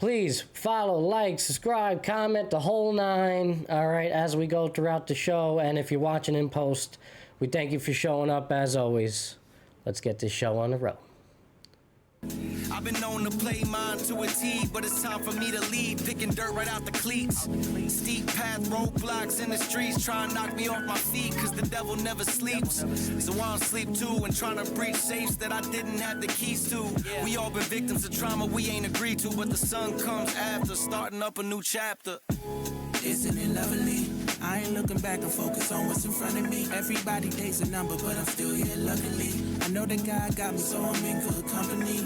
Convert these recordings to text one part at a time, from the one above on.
Please follow, like, subscribe, comment, the whole nine, all right, as we go throughout the show. And if you're watching in post, we thank you for showing up as always. Let's get this show on the road. I've been known to play mine to a T, but it's time for me to lead, picking dirt right out the cleats. Steep path, roadblocks in the streets, trying to knock me off my feet, cause the devil never sleeps. So I don't sleep too, and trying to breach safes that I didn't have the keys to. We all been victims of trauma we ain't agreed to, but the sun comes after, starting up a new chapter. Isn't it lovely? I ain't looking back and focus on what's in front of me. Everybody dates a number, but I'm still here luckily. I know that God got me, so I'm in good company.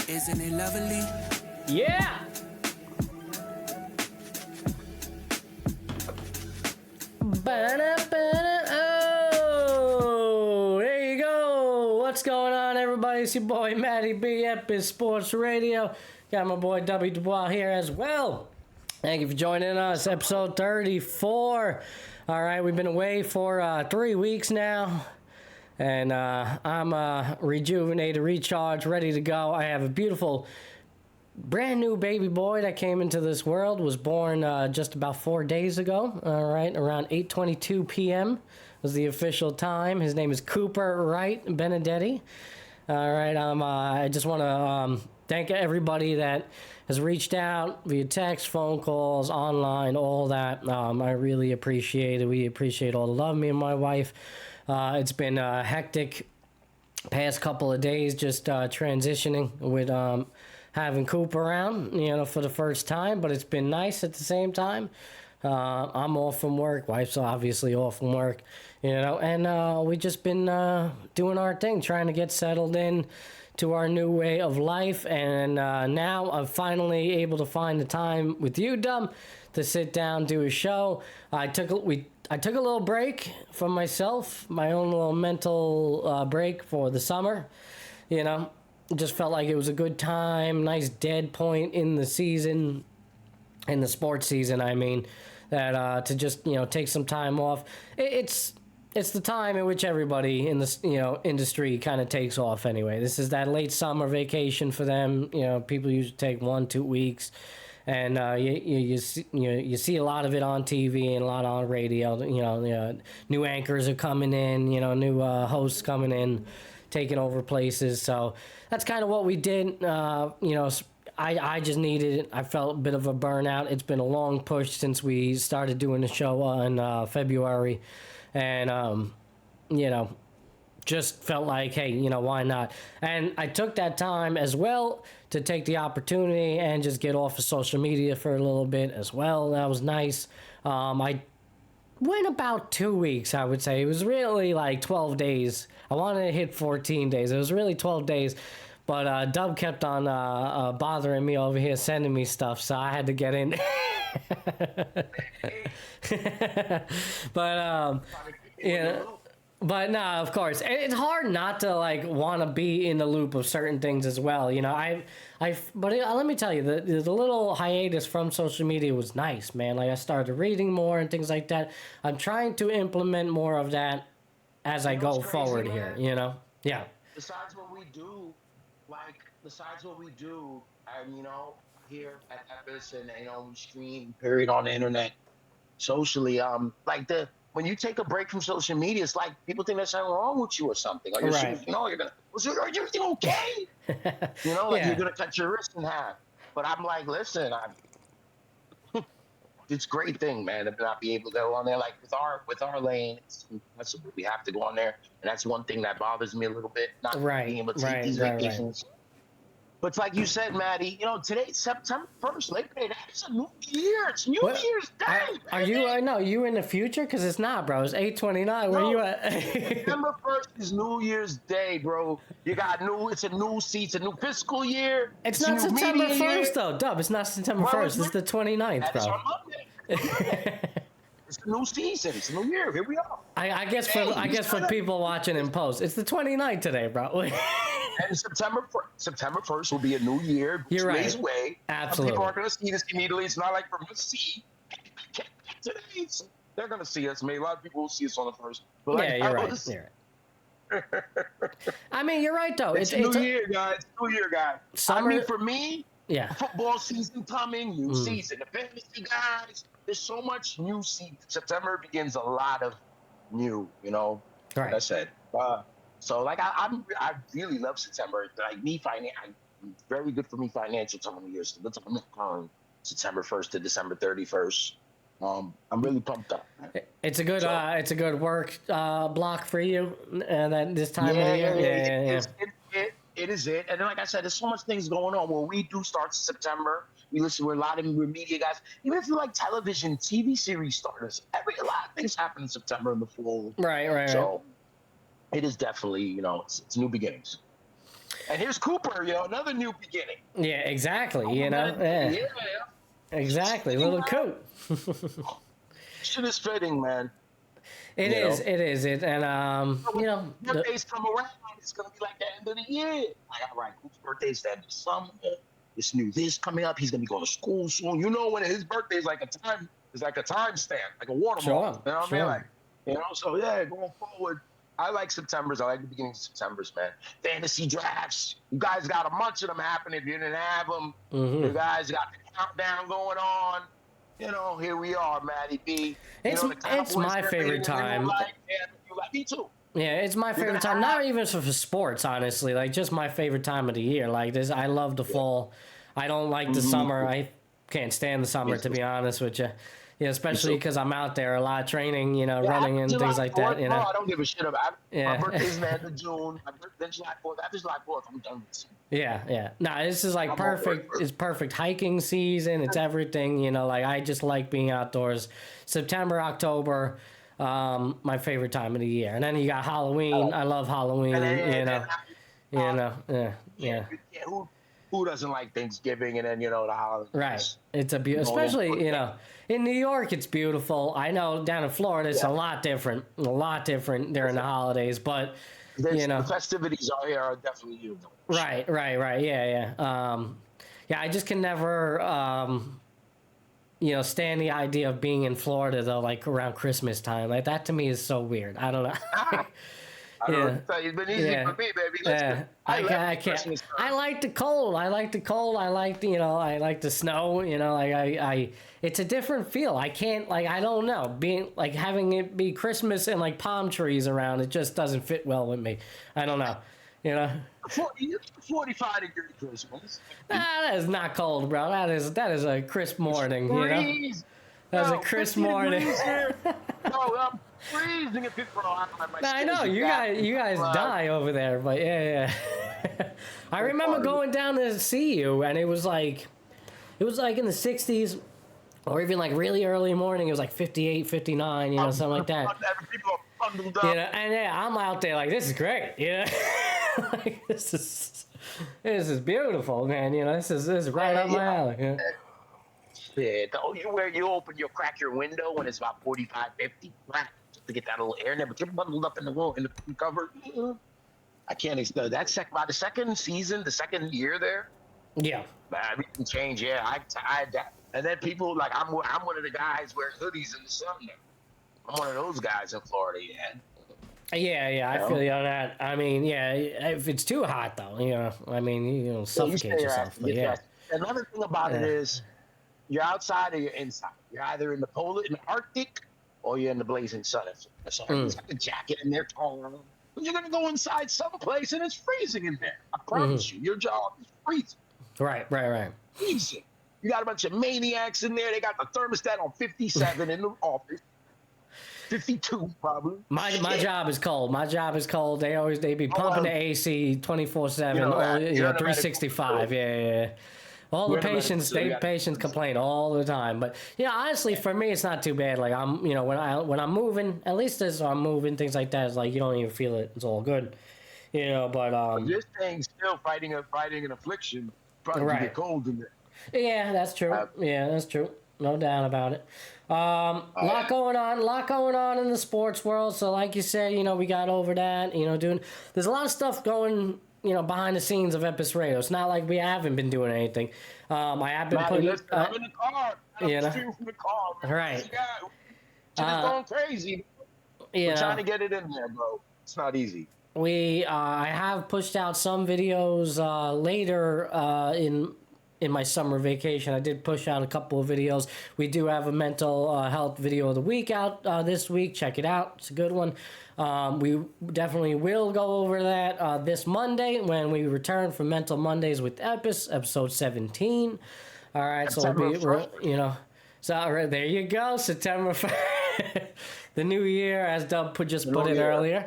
Isn't it lovely? Yeah! Oh, there you go. What's going on, everybody? It's your boy Matty B, Epis Sports Radio. Got my boy W. Dubois here as well. Thank you for joining us. Episode 34. All right, we've been away for 3 weeks now. And I'm rejuvenated, recharged, ready to go. I have a beautiful brand new baby boy that came into this world, was born just about 4 days ago, all right, around 8:22 p.m. was the official time. His name is Cooper Wright Benedetti. All right, I just want to thank everybody that has reached out via text, phone calls, online, all that. I really appreciate it. We appreciate all the love, me and my wife. It's been a hectic past couple of days, just transitioning with having Coop around, for the first time, but it's been nice at the same time. I'm off from work. Wife's obviously off from work, and we just been doing our thing, trying to get settled in to our new way of life. And now I'm finally able to find the time with you, Dum, to sit down, do a show. I took a little break from myself, my own little mental break for the summer, Just felt like it was a good time, nice dead point in the season, in the sports season, I mean, that to just, take some time off. It's the time in which everybody in this, industry kind of takes off anyway. This is that late summer vacation for them. People usually take 1-2 weeks, and you see a lot of it on TV and a lot on radio. New anchors are coming in, new hosts coming in, taking over places. So that's kind of what we did. I just needed it. I felt a bit of a burnout. It's been a long push since we started doing the show in February. And, just felt like, hey, why not? And I took that time as well to take the opportunity and just get off of social media for a little bit as well. That was nice. I went about 2 weeks, I would say. It was really like 12 days. I wanted to hit 14 days. It was really 12 days. But Dub kept on bothering me over here, sending me stuff, so I had to get in. But no, of course, it's hard not to want to be in the loop of certain things as well. But let me tell you, the little hiatus from social media was nice, man. I started reading more and things like that. I'm trying to implement more of that as I go forward here. Yeah. Besides what we do, here at Epis and we stream period on the internet, socially, when you take a break from social media, it's like people think there's something wrong with you or something. Like right. Are you okay? You're gonna cut your wrist in half. But I'm like, listen, it's a great thing, man, to not be able to go on there. Like with our lane, we have to go on there, and that's one thing that bothers me a little bit, not being able to take these vacations. Right. But it's like you said, Matty, today's September 1st, Labor Day. That's a new year. It's New Year's Day. Are you in the future? Because it's not, bro. It's 8/29. Where you at? September 1st is New Year's Day, bro. It's a new seat. It's a new fiscal year. It's not September 1st, though, Dub. It's not September 1st. It's the 29th, bro. It's on Monday. It's a new season. It's a new year. Here we are. I guess for people watching in post, it's the 29th today, bro. And September 1st will be a new year. You're right. Away. Absolutely. People aren't going to see this immediately. It's not like we're going to see. States, they're gonna see us. Maybe a lot of people will see us on the first. But like, yeah, you're right. You're right. I mean, you're right though. It's New Year, guys. New Year, guys. Summer, I mean, for me, yeah, football season coming, new season. The fantasy guys, there's so much new season. September begins a lot of new, right. Like I said. So like I really love September. Like very good for me financial time of year. So that's September 1st to December 31st. I'm really pumped up. It's a good work block for you, and then this time of the year. It is it. And then, like I said, there's so much things going on. When we do start September, we listen with a lot of media guys. Even if you like television, TV series starters, a lot of things happen in September in the fall. Right. So it is definitely, it's new beginnings. And here's Cooper, another new beginning. Yeah, exactly. Yeah. Exactly, little Coop. Shit is fitting, man. It is, and birthdays come around, it's gonna be like the end of the year. Like, all right, Coop's birthday's the end of summer. This coming up. He's gonna be going to school soon. When his birthday is like a time stamp, like a watermark. You know what I mean? Like, so yeah, going forward. I like Septembers. I like the beginning of Septembers, man. Fantasy drafts. You guys got a bunch of them happening. If you didn't have them, you guys got the countdown going on. Here we are, Matty B. It's my favorite time. Me too. Yeah, it's my favorite time. Not even for sports, honestly. Like, just my favorite time of the year. Like this, I love the fall. I don't like the summer. I can't stand the summer, to be honest with you. Yeah, especially because I'm out there a lot training, running and things like that. I don't give a shit about it. My birthday's in the end of June. Then July 4th. After July 4th, I'm done with it. Yeah. No, this is like perfect. It's perfect hiking season. It's everything, like I just like being outdoors. September, October, my favorite time of the year. And then you got Halloween. I love Halloween. Yeah. Who doesn't like Thanksgiving and then the holidays? Right. It's especially in New York it's beautiful. I know down in Florida it's a lot different during the holidays, but the festivities out here are definitely you. Right. Yeah. I just can never stand the idea of being in Florida though, like around Christmas time. Like that to me is so weird. I don't know. It's been easy for me, baby. I can't. I like the cold. I like I like the snow. It's a different feel. I can't. I don't know. Being having it be Christmas and palm trees around. It just doesn't fit well with me. I don't know. 45-degree Christmas. That is not cold, bro. That is a crisp morning. That's a crisp morning. I'm freezing at people. I know you guys die over there, but yeah. I remember going down to see you, and it was like in the 60s, or even really early morning. It was 58, 59, something like that. People are bundled up. And I'm out there this is great. This is beautiful, man. This is right up my alley. Yeah. You crack your window when it's about 45, 50, just to get that little air in there, but you're bundled up in the cover. I can't explain that. By the second season, the second year there, everything changed. Yeah, I adapt. And then people I'm one of the guys wearing hoodies in the sun. I'm one of those guys in Florida. Yeah, I feel you on that. I mean, if it's too hot though, you suffocate yourself. Another thing about it is, you're outside or you're inside. You're either in the Arctic or you're in the blazing sun. So it's got a jacket in there, but you're gonna go inside someplace and it's freezing in there. I promise you, your job is freezing. Right. Freezing. You got a bunch of maniacs in there. They got the thermostat on 57 in the office. 52 probably. My job is cold. They be pumping the AC 24/7, 365. Yeah. All the patients complain all the time, but honestly, for me, it's not too bad. I'm, when I'm moving, at least as I'm moving, things like that, it's you don't even feel it. It's all good, But this thing's still fighting an affliction. Probably get cold in there. Yeah, that's true. That's true. No doubt about it. Lot going on in the sports world. So, like you said, we got over that. There's a lot of stuff going. Behind the scenes of Epis Radio. It's not like we haven't been doing anything. I have been putting. I'm in the car. I'm from the car. Right. Shit is going crazy. We're trying to get it in there, bro. It's not easy. I have pushed out some videos later in my summer vacation. I did push out a couple of videos. We do have a mental health video of the week out this week. Check it out. It's a good one. We definitely will go over that this Monday when we return from Mental Mondays with Epis, episode 17. All right, so it'll be, you know, so right, there you go, September 1st. The new year, as Dub just put it earlier.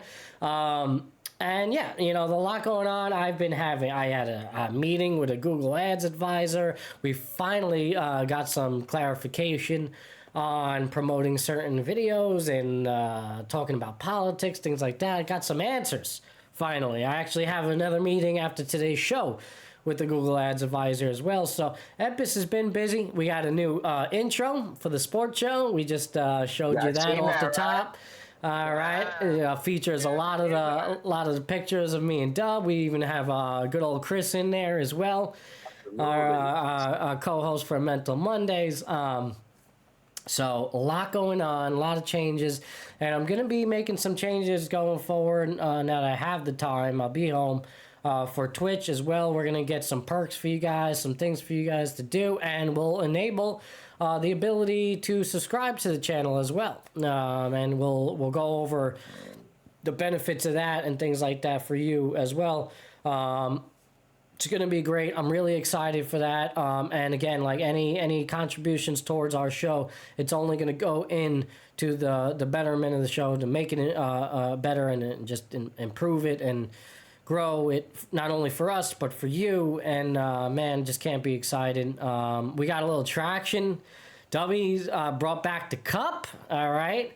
And yeah, you know, there's a lot going on. I had a meeting with a Google Ads advisor. We finally got some clarification on promoting certain videos and talking about politics, things like that. I got some answers, finally. I actually have another meeting after today's show with the Google Ads advisor as well. So Epis has been busy. We got a new intro for the sports show. We just showed you that off the top. All right, features a lot of the pictures of me and Dub. We even have good old Chris in there as well, our co-host for Mental Mondays. So a lot going on, a lot of changes, and I'm gonna be making some changes going forward. Now that I have the time, I'll be home for Twitch as well. We're gonna get some perks for you guys, some things for you guys to do, and we'll enable the ability to subscribe to the channel as well. And we'll go over the benefits of that and things like that for you as well. It's going to be great. I'm really excited for that. And again, like any contributions towards our show, it's only going to go in to the betterment of the show, to making it better and just improve it and grow it, not only for us, but for you. And man, just can't be excited. We got a little traction. Dubby's brought back the cup. All right.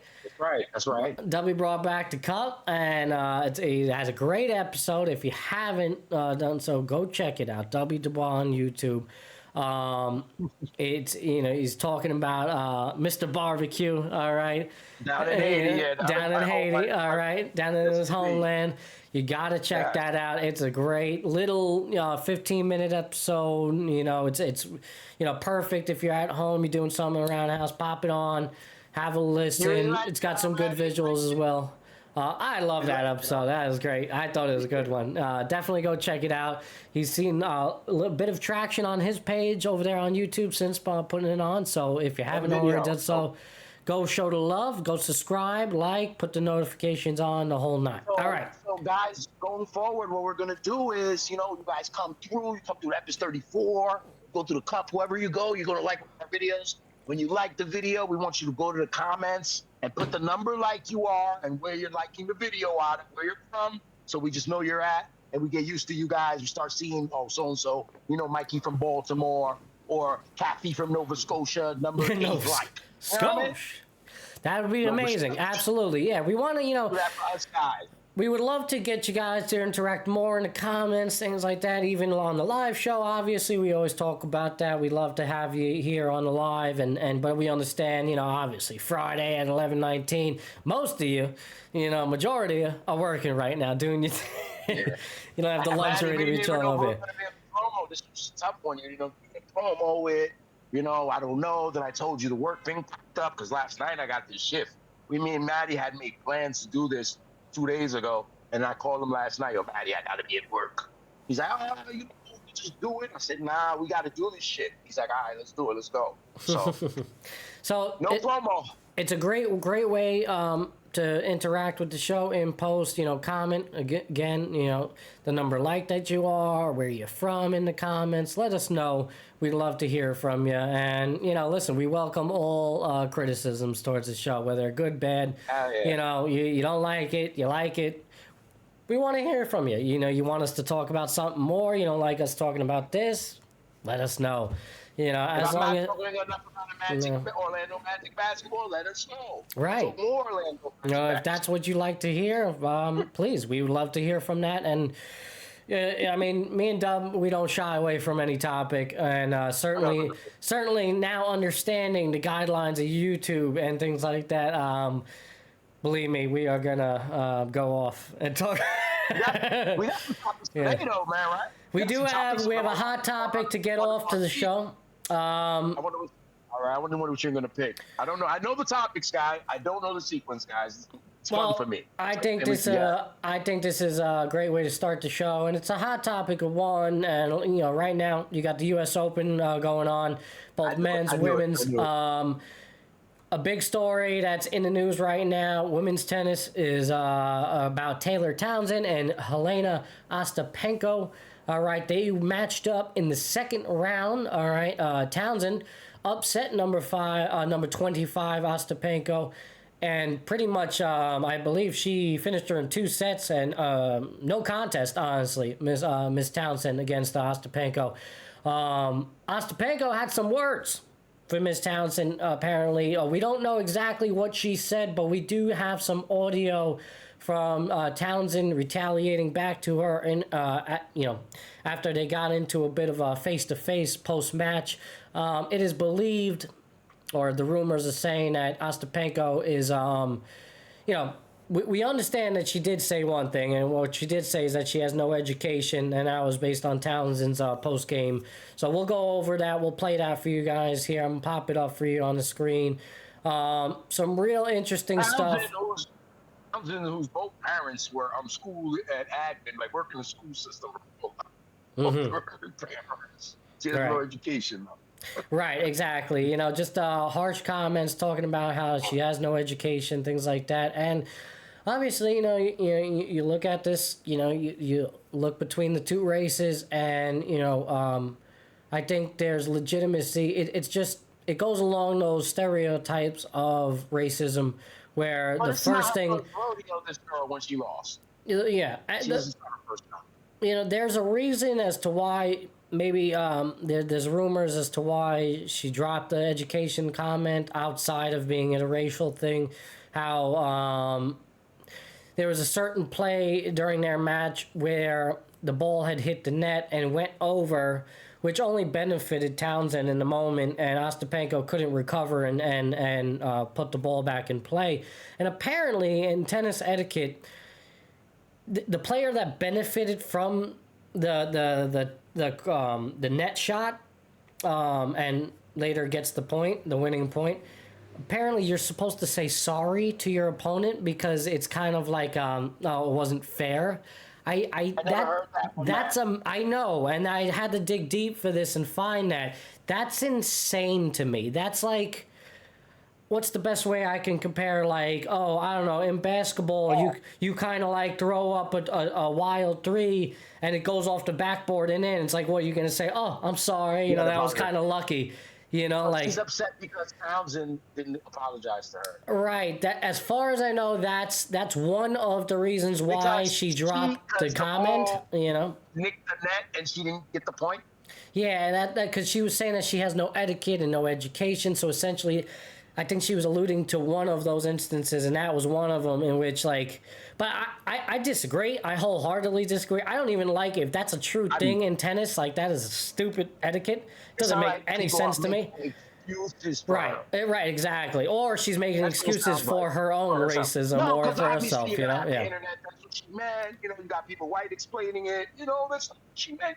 That's right. Dubby brought back the cup, and it has a great episode. If you haven't done so, go check it out. W Dubois on YouTube. It's, you know, he's talking about Mr. Barbecue. All right. Down in Haiti. Yeah, down in Haiti. All right. Down in his homeland. You got to check that out. It's a great little 15-minute episode. You know, it's you know, perfect if you're at home, you're doing something around the house, pop it on, have a listen. It's got some good visuals as well. I love that episode. That was great. I thought it was a good one. Definitely go check it out. He's seen a little bit of traction on his page over there on YouTube since putting it on. So if you haven't already done so, go show the love, go subscribe, like, put the notifications on, the whole nine. All right. So guys, going forward, what we're going to do is, you know, you guys come through Epis 34, go to the cup, whoever you go, you're going to like our videos. When you like the video, we want you to go to the comments and put the number like you are and where you're liking the video out and where you're from, so we just know you're at, and we get used to you guys. We start seeing, oh, so-and-so, you know, Mikey from Baltimore or Kathy from Nova Scotia, number 8 like. Scotia. That would be amazing. Absolutely. Yeah, we want to, you know, we would love to get you guys to interact more in the comments, things like that, even on the live show. Obviously, we always talk about that. We love to have you here on the live, but we understand, you know, obviously Friday at 11:19, most of you, you know, majority of you are working right now, doing your thing. You don't have the luxury to be chilling over here. This was a tough one. You know, promo it. You know, I don't know. Then I told you the work thing popped up because last night I got this shift. Me and Matty had made plans to do this 2 days ago, and I called him last night. Yo, Matty, I gotta be at work. He's like, oh, you just do it. I said, nah, we gotta do this shit. He's like, all right, let's do it. Let's go. So, no promo. It's a great way to interact with the show in post. You know, comment again. You know, the number like that you are, where you're from in the comments. Let us know. We'd love to hear from you. And, you know, listen, we welcome all criticisms towards the show, whether good, bad. You know, you don't like it, you like it. We want to hear from you. You know, you want us to talk about something more. You don't like us talking about this. Let us know. You know, as long as Orlando Magic basketball, let us know. Right. So more Orlando. You know, if that's what you like to hear, please, we would love to hear from that. And I mean, me and Dub, we don't shy away from any topic, and certainly now understanding the guidelines of YouTube and things like that. Believe me, we are gonna go off and talk. we have some topics today, though, man, right? We have a hot topic to get off to the show. I wonder All right, I wonder what you're going to pick. I don't know. I know the topics, guy. I don't know the sequence, guys. It's fun for me. I think this is a great way to start the show, and it's a hot topic of one. And right now you got the U.S. Open going on, both men's, women's. A big story that's in the news right now. Women's tennis is about Taylor Townsend and Jelena Ostapenko. All right, they matched up in the second round. All right, Townsend upset number 25 Ostapenko. And pretty much, I believe she finished her in 2 sets and no contest, honestly, Miss Townsend against Ostapenko. Ostapenko had some words for Miss Townsend, apparently. We don't know exactly what she said, but we do have some audio from Townsend retaliating back to her, after they got into a bit of a face-to-face post-match. It is believed, or the rumors are saying, that Ostapenko is, we understand that she did say one thing, and what she did say is that she has no education, and that was based on Townsend's post-game. So we'll go over that. We'll play that for you guys here. I'm going to pop it up for you on the screen. Some real interesting stuff. Townsend, whose both parents were school and admin, like working in the school system. She has no education. Right, exactly. Just harsh comments talking about how she has no education, things like that. And obviously, you look at this, you look between the two races, and I think there's legitimacy. It goes along those stereotypes of racism, where the first thing. Rodeo this girl when she lost. Yeah, there's a reason as to why. Maybe there's rumors as to why she dropped the education comment outside of being a racial thing. How there was a certain play during their match where the ball had hit the net and went over, which only benefited Townsend in the moment, and Ostapenko couldn't recover and put the ball back in play. And apparently, in tennis etiquette, the player that benefited from the net shot, and later gets the winning point. Apparently, you're supposed to say sorry to your opponent because it's kind of like, it wasn't fair. I know, and I had to dig deep for this and find that. That's insane to me. That's like, what's the best way I can compare? Like, I don't know, in basketball, you kind of like throw up a wild three and it goes off the backboard and in. It's like, what, you going to say? Oh, I'm sorry. That was kind of lucky. She's upset because Townsend didn't apologize to her. Right. That, as far as I know, that's one of the reasons why she dropped the comment. Nicked the net and she didn't get the point. Yeah, that because she was saying that she has no etiquette and no education. So essentially, I think she was alluding to one of those instances, and that was one of them in which, but I disagree. I wholeheartely disagree. I don't even like if that's a true thing in tennis. Like, that is a stupid etiquette. Doesn't make any sense to me. Right, exactly. Or she's making excuses for her own racism or for herself, Yeah. Internet, that's what she meant. You got people white explaining it. That's not what she meant.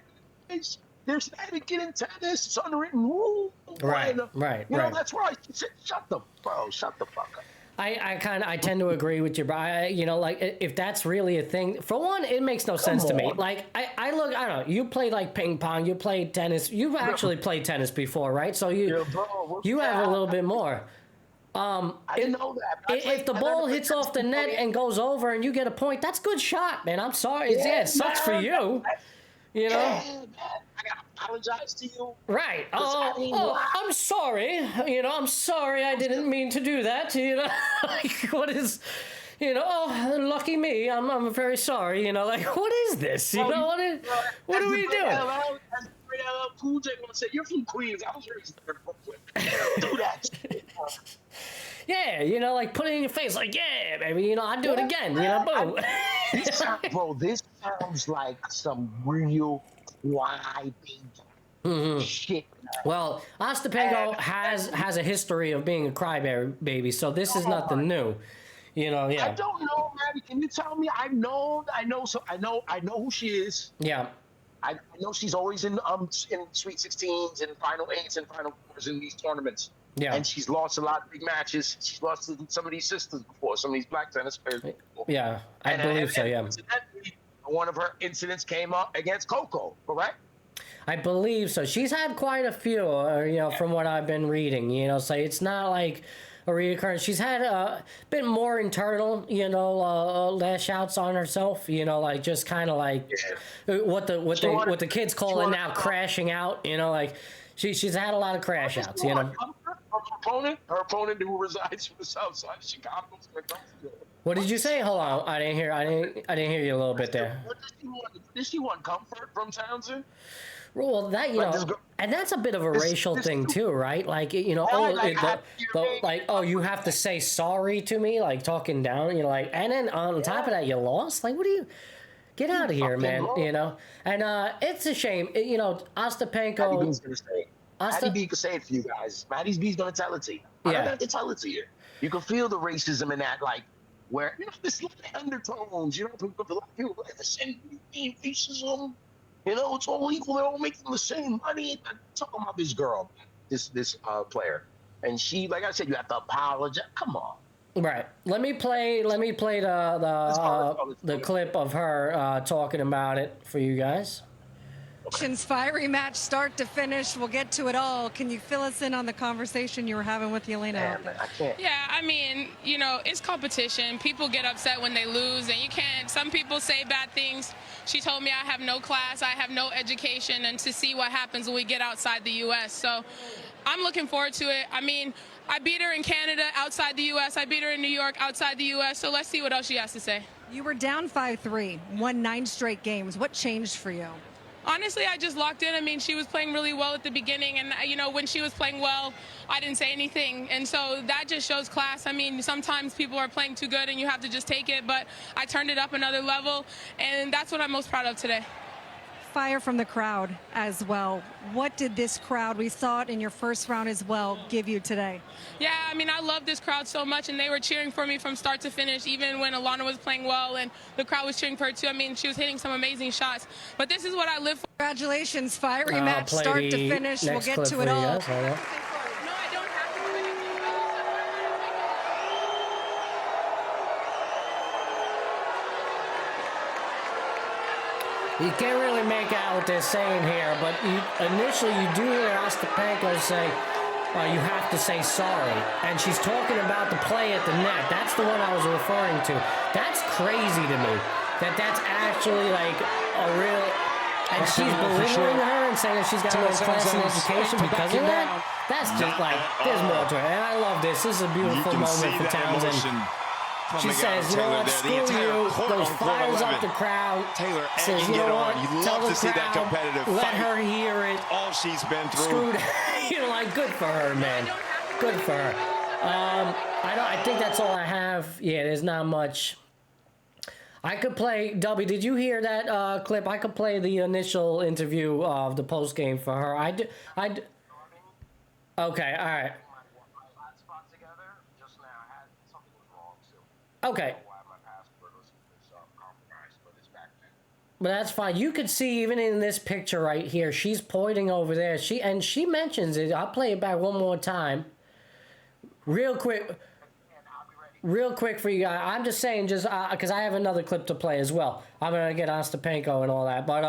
There's etiquette in tennis. It's unwritten rule. Right. That's why I said, shut the fuck up. I tend to agree with you, bro. If that's really a thing, for one, it makes no sense to me. Like, I don't know, you played like ping pong, you played tennis, you've actually played tennis before, right? So you have a little bit more. I didn't know that. If the ball hits off the net and goes over and you get a point, that's good shot, man. I'm sorry. It sucks for you. Yeah, man. I gotta apologize to you. Right. I'm sorry. I'm sorry. I didn't mean to do that. What is, lucky me. I'm very sorry. What is this? What are we doing? Cool J gonna say, you're from Queens. I was raised in Brooklyn. Do that. Yeah, put it in your face, like, yeah, baby, I'd do it again, boom. This sounds like some real crybaby shit. Well, Ostapenko has a history of being a crybaby, so this is nothing new. I don't know, Matty. Can you tell me? I know who she is. Yeah. I know she's always in Sweet 16s and Final 8s and Final 4s in these tournaments. Yeah. And she's lost a lot of big matches. She's lost to some of these sisters before, some of these black tennis players before. Yeah, I believe so, yeah. One of her incidents came up against Coco, correct? I believe so. She's had quite a few, from what I've been reading, so it's not like a reoccurrence. She's had a bit more internal, lash outs on herself, like just kind of like what the kids call it now, crashing out, like she's had a lot of crash outs, Her opponent who resides from the south side of Chicago. What did you say? Hold on, I didn't hear you a little bit there. Did she want comfort from Townsend? Well, that and that's a bit of a racial thing too, right? Like you have to say sorry to me, like talking down, and then on top of that, you lost. Like, what do you? Get out of here, man. And it's a shame. Ostapenko. Matty B's gonna say it. Matty B can say it for you guys. Matty B's gonna tell it to you. I don't have to tell it to you. You can feel the racism in that, like where there's undertones. People like the same racism. It's all equal. They're all making the same money. I'm talking about this girl, this player, and she, like I said, you have to apologize. Come on. Right. Let me play the clip of her talking about it for you guys. Fiery match, start to finish. We'll get to it all. Can you fill us in on the conversation you were having with Jelena? I can't. Yeah, I mean, it's competition. People get upset when they lose, and you can't. Some people say bad things. She told me I have no class, I have no education, and to see what happens when we get outside the U.S. So I'm looking forward to it. I mean, I beat her in Canada outside the U.S. I beat her in New York outside the U.S. So let's see what else she has to say. You were down 5-3, won 9 straight games. What changed for you? Honestly, I just locked in. I mean, she was playing really well at the beginning, and, when she was playing well, I didn't say anything. And so that just shows class. I mean, sometimes people are playing too good, and you have to just take it. But I turned it up another level, and that's what I'm most proud of today. Fire from the crowd as well. What did this crowd, we saw it in your first round as well, give you today? Yeah, I mean, I love this crowd so much, and they were cheering for me from start to finish, even when Alana was playing well, and the crowd was cheering for her too. I mean, she was hitting some amazing shots. But this is what I live for. Congratulations, fiery match, start to finish. We'll get to it all. You can't really make out what they're saying here, but initially you do hear Ostapenko say, you have to say sorry. And she's talking about the play at the net. That's the one I was referring to. That's crazy to me. That's actually like a real... And she's belittling her and saying that she's got no class and education because of that. That's just like, there's more to it. And I love this. This is a beautiful moment for Townsend. She says, you know what, screw you, goes fires up the crowd, says, you know what, tell the crowd, let her hear it, all she's been through. Screwed, like, good for her, man, good for her. I think that's all I have. Yeah, there's not much. I could play, Dubby, did you hear that clip? I could play the initial interview of the post game for her. Okay, all right. Okay. But that's fine. You could see even in this picture right here, she's pointing over there. She mentions it. I'll play it back one more time. Real quick for you guys. I'm just saying, just because I have another clip to play as well. I'm gonna get Ostapenko and all that, but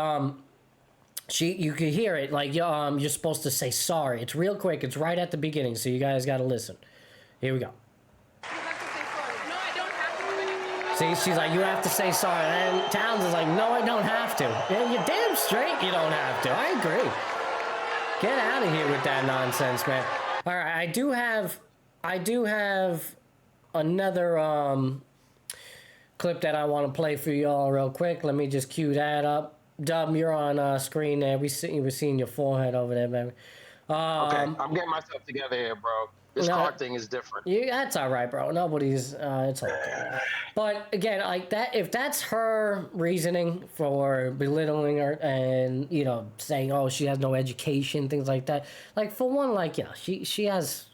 you could hear it. Like you're supposed to say sorry. It's real quick. It's right at the beginning, so you guys got to listen. Here we go. See, she's like, you have to say sorry. And Townsend's like, no, I don't have to. Yeah, you're damn straight you don't have to. I agree. Get out of here with that nonsense, man. All right, I do have another clip that I want to play for y'all real quick. Let me just cue that up. Dub, you're on screen there. We're seeing your forehead over there, baby. Okay, I'm getting myself together here, bro. This card thing is different. That's all right, bro. Nobody's, it's okay. But again, like that, if that's her reasoning for belittling her and, saying, oh, she has no education, things like that. Like, for one, like, yeah, she has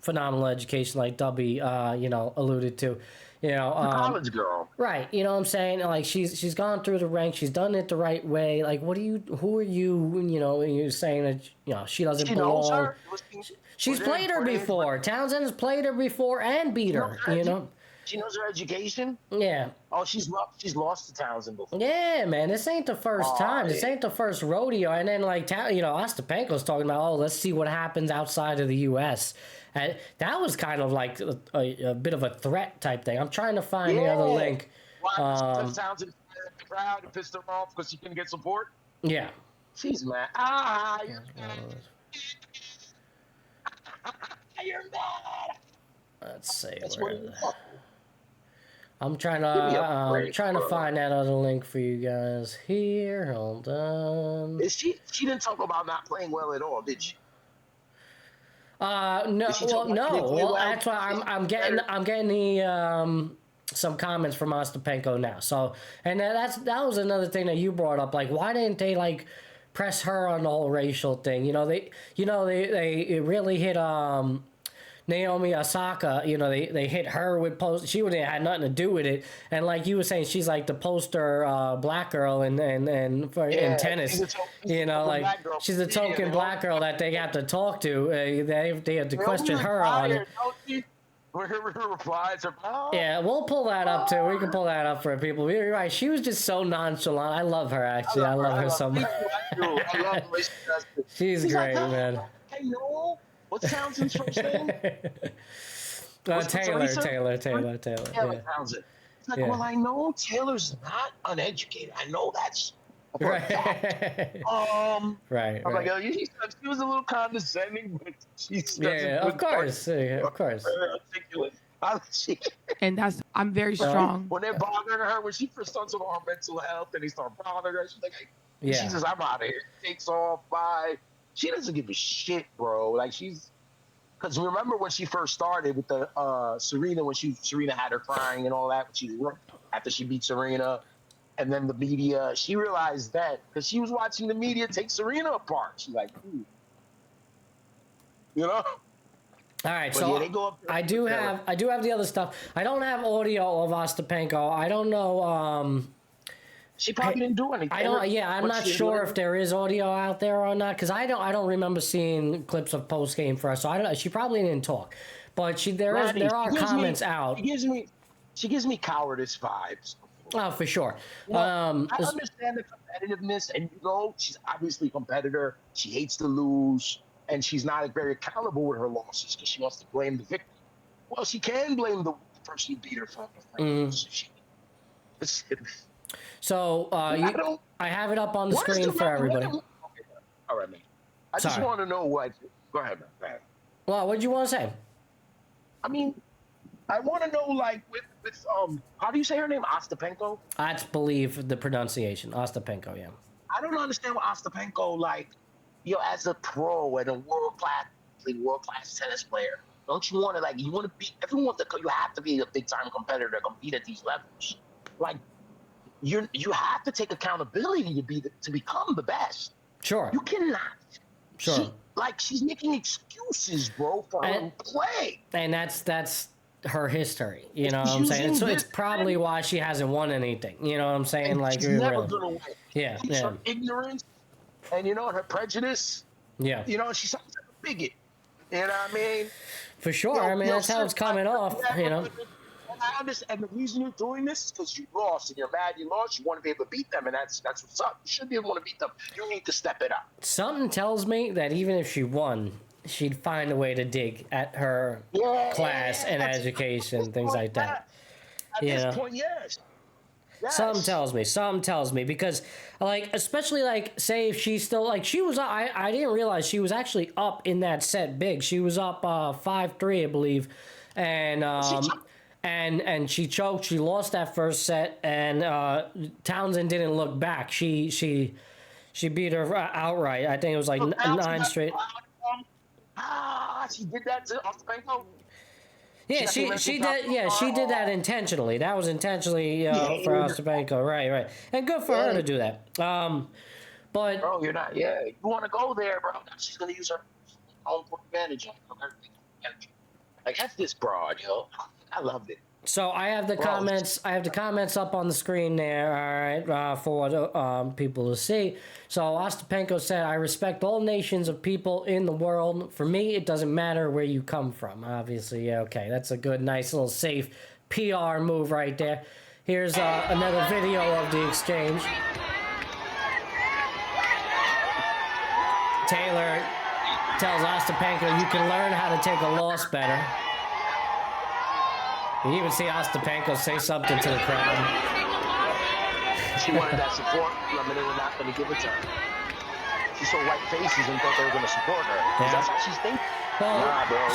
phenomenal education, like Dubby, alluded to. College girl. Right. You know what I'm saying? Like, she's gone through the ranks. She's done it the right way. Like, who are you, you're saying that, she doesn't belong. Knows her? She's played her before. Townsend has played her before and beat her, She knows her education? Yeah. Oh, she's lost to Townsend before. Yeah, man. This ain't the first time. This ain't the first rodeo. And then, like, Ostapenko's talking about, let's see what happens outside of the U.S. And that was kind of like a bit of a threat type thing. I'm trying to find the other link. Why? Townsend in the crowd and pissed her off because she couldn't get support? Yeah. She's mad. You're mad. You're mad. Let's see. I'm trying to find that other link for you guys here. Hold on. She didn't talk about not playing well at all, did she? No. Well, that's why I'm getting the some comments from Ostapenko now. So, and that was another thing that you brought up. Like, why didn't they like press her on the whole racial thing? They really hit Naomi Osaka, they hit her with post. She would have had nothing to do with it. And like you were saying, she's like the poster black girl in tennis. She's a token black girl that they have to talk to. They have to question her on it. Her replies are, yeah, we'll pull that up too. We can pull that up for people. You're right. She was just so nonchalant. I love her actually. I love her so much. I love the way she does it. She's great, man. I know. What's Townsend's first name? Taylor. Yeah, Yeah. Townsend. It's like, well, I know Taylor's not uneducated. I know that's right. Right. I'm like, she was a little condescending, but she's of course. Articulate. And I'm very strong. When they're bothering her, when she first starts about her mental health, and they start bothering her, she's like, she says, I'm out of here. She takes off. Bye. She doesn't give a shit, bro. Like, because remember when she first started with the Serena, when Serena had her crying and all that, after she beat Serena, and then the media, she realized that because she was watching the media take Serena apart. She's like, All right, but so they go up there I do have the other stuff. I don't have audio of Ostapenko. I don't know. She probably didn't do anything. I'm not sure if there is audio out there or not, because I don't remember seeing clips of post game for her. So I don't know. She probably didn't talk, but there are comments out. She gives me cowardice vibes. Oh, for sure. I understand the competitiveness, and she's obviously a competitor. She hates to lose, and she's not very accountable with her losses because she wants to blame the victim. Well, she can blame the person who beat her for So I have it up on the screen for everybody. All right, man. I just want to know what. Go ahead, man. Well, what did you want to say? I mean, I want to know, like, with how do you say her name? Ostapenko? That's believe the pronunciation. Ostapenko, yeah. I don't understand what Ostapenko, like, as a pro and a world class tennis player. Don't you want to you want to beat everyone? You have to be a big time competitor to compete at these levels. Like, you have to take accountability to become the best. Sure. You cannot. Sure. She's making excuses, bro, for her play. And that's her history. You know what I'm saying? It's probably why she hasn't won anything. You know what I'm saying? And like, she's never gonna win. Yeah. Her ignorance and her prejudice. Yeah. She's like a bigot. You know what I mean? For sure. That's how it's coming off. And I understand. And the reason you're doing this is because you lost, and you're mad you lost. You want to be able to beat them, and that's what's up. You should be able to beat them. You need to step it up. Something tells me that even if she won, she'd find a way to dig at her class and education, things like that. At this point, yes. Something tells me because, like, especially, like, say if she's still, like, she was, I didn't realize she was actually up in that set big. She was up 5-3, I believe, and she choked. She lost that first set, and Townsend didn't look back. She beat her outright. I think it was like 9 straight. She did that to Ostapenko? Yeah, she did. Yeah, she did that intentionally. That was intentionally for Ostapenko. Right. And good for her to do that. But bro, you're not. Yeah, you want to go there, bro? She's gonna use her own advantage on everything. Like, that's this broad, yo. I loved it. So I have the comments. I have the comments up on the screen there. All right, for the people to see. So Ostapenko said, "I respect all nations of people in the world. For me, it doesn't matter where you come from." Obviously, yeah, okay, that's a good, nice little safe PR move right there. Here's another video of the exchange. Taylor tells Ostapenko, "You can learn how to take a loss better." You even see Ostapenko say something to the crowd. She wanted that support. I mean, they were not going to give it to her. She saw white faces and thought they were going to support her. Yeah. That's how she's thinking. Well,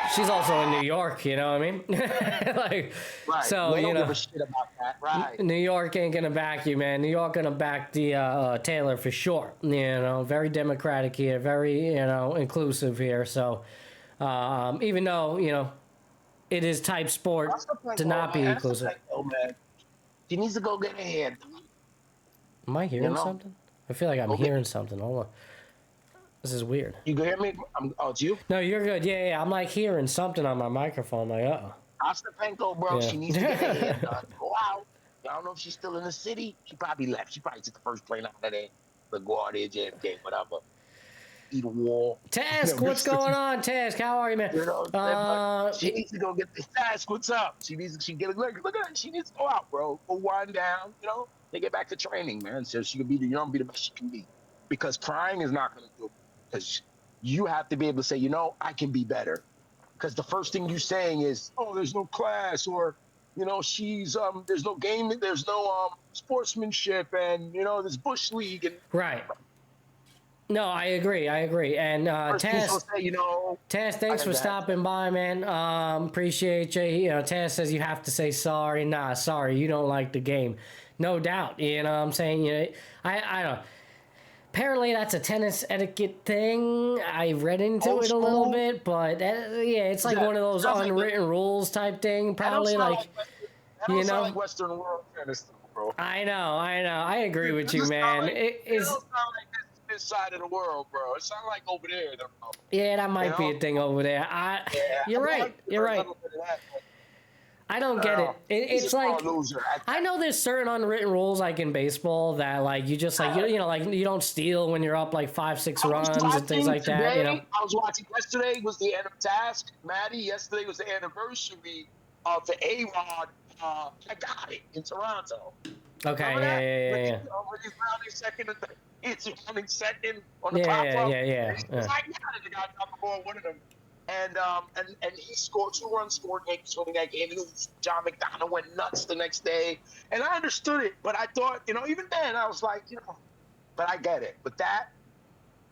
she's also in New York. You know what I mean? Like, right. So we don't you know, give a shit about that, right? New York ain't gonna back you, man. New York gonna back the Taylor for sure. You know, very democratic here, very inclusive here. So even though it is type sport to not be inclusive. Oh man, she needs to go get a hand. Am I hearing something? I feel like I'm hearing something. Hold on. This is weird. You can hear me? Oh, it's you? No, you're good. Yeah. I'm like hearing something on my microphone. I'm like, uh-oh. Ostapenko, bro, she needs to get a hand done. Go out. I don't know if she's still in the city. She probably left. She probably took the first plane out of there. But go out there, JFK, whatever. Eat a wall. Task, what's going on, Task? How are you, man? She needs to go get the Task. What's up? She look at her. She needs to go out, bro. Go wind down. They get back to training, man. So she can be the best she can be. Because crying is not going to do it. Because you have to be able to say, I can be better. Because the first thing you're saying is, oh, there's no class, or she's there's no game, there's no sportsmanship, and this bush league and right. No, I agree. And Taz, Taz, thanks for stopping by, man. Appreciate you. Taz says you have to say sorry. Nah, sorry, you don't like the game. No doubt. You know what I'm saying? I don't. Apparently, that's a tennis etiquette thing. I read into it a little bit, but it's like one of those unwritten rules type thing. Probably like like Western world tennis, bro. I know. I agree with you, man. It doesn't sound like this side of the world, bro. It sounds like over there. Yeah, that might be a thing over there. You're right. I don't get it. It's like I know there's certain unwritten rules like in baseball that like you just like you don't steal when you're up like 5-6 runs and things like that. I was watching yesterday was the end of Task, Matty. Yesterday was the anniversary of the A-Rod. I got it in Toronto. Okay, yeah. He's rounding second on the top. Yeah. I got it. The guy got the ball, one of them. And he scored 2 runs, scored Yankees winning that game. John McDonough went nuts the next day. And I understood it, but I thought, even then I was like, but I get it. But that,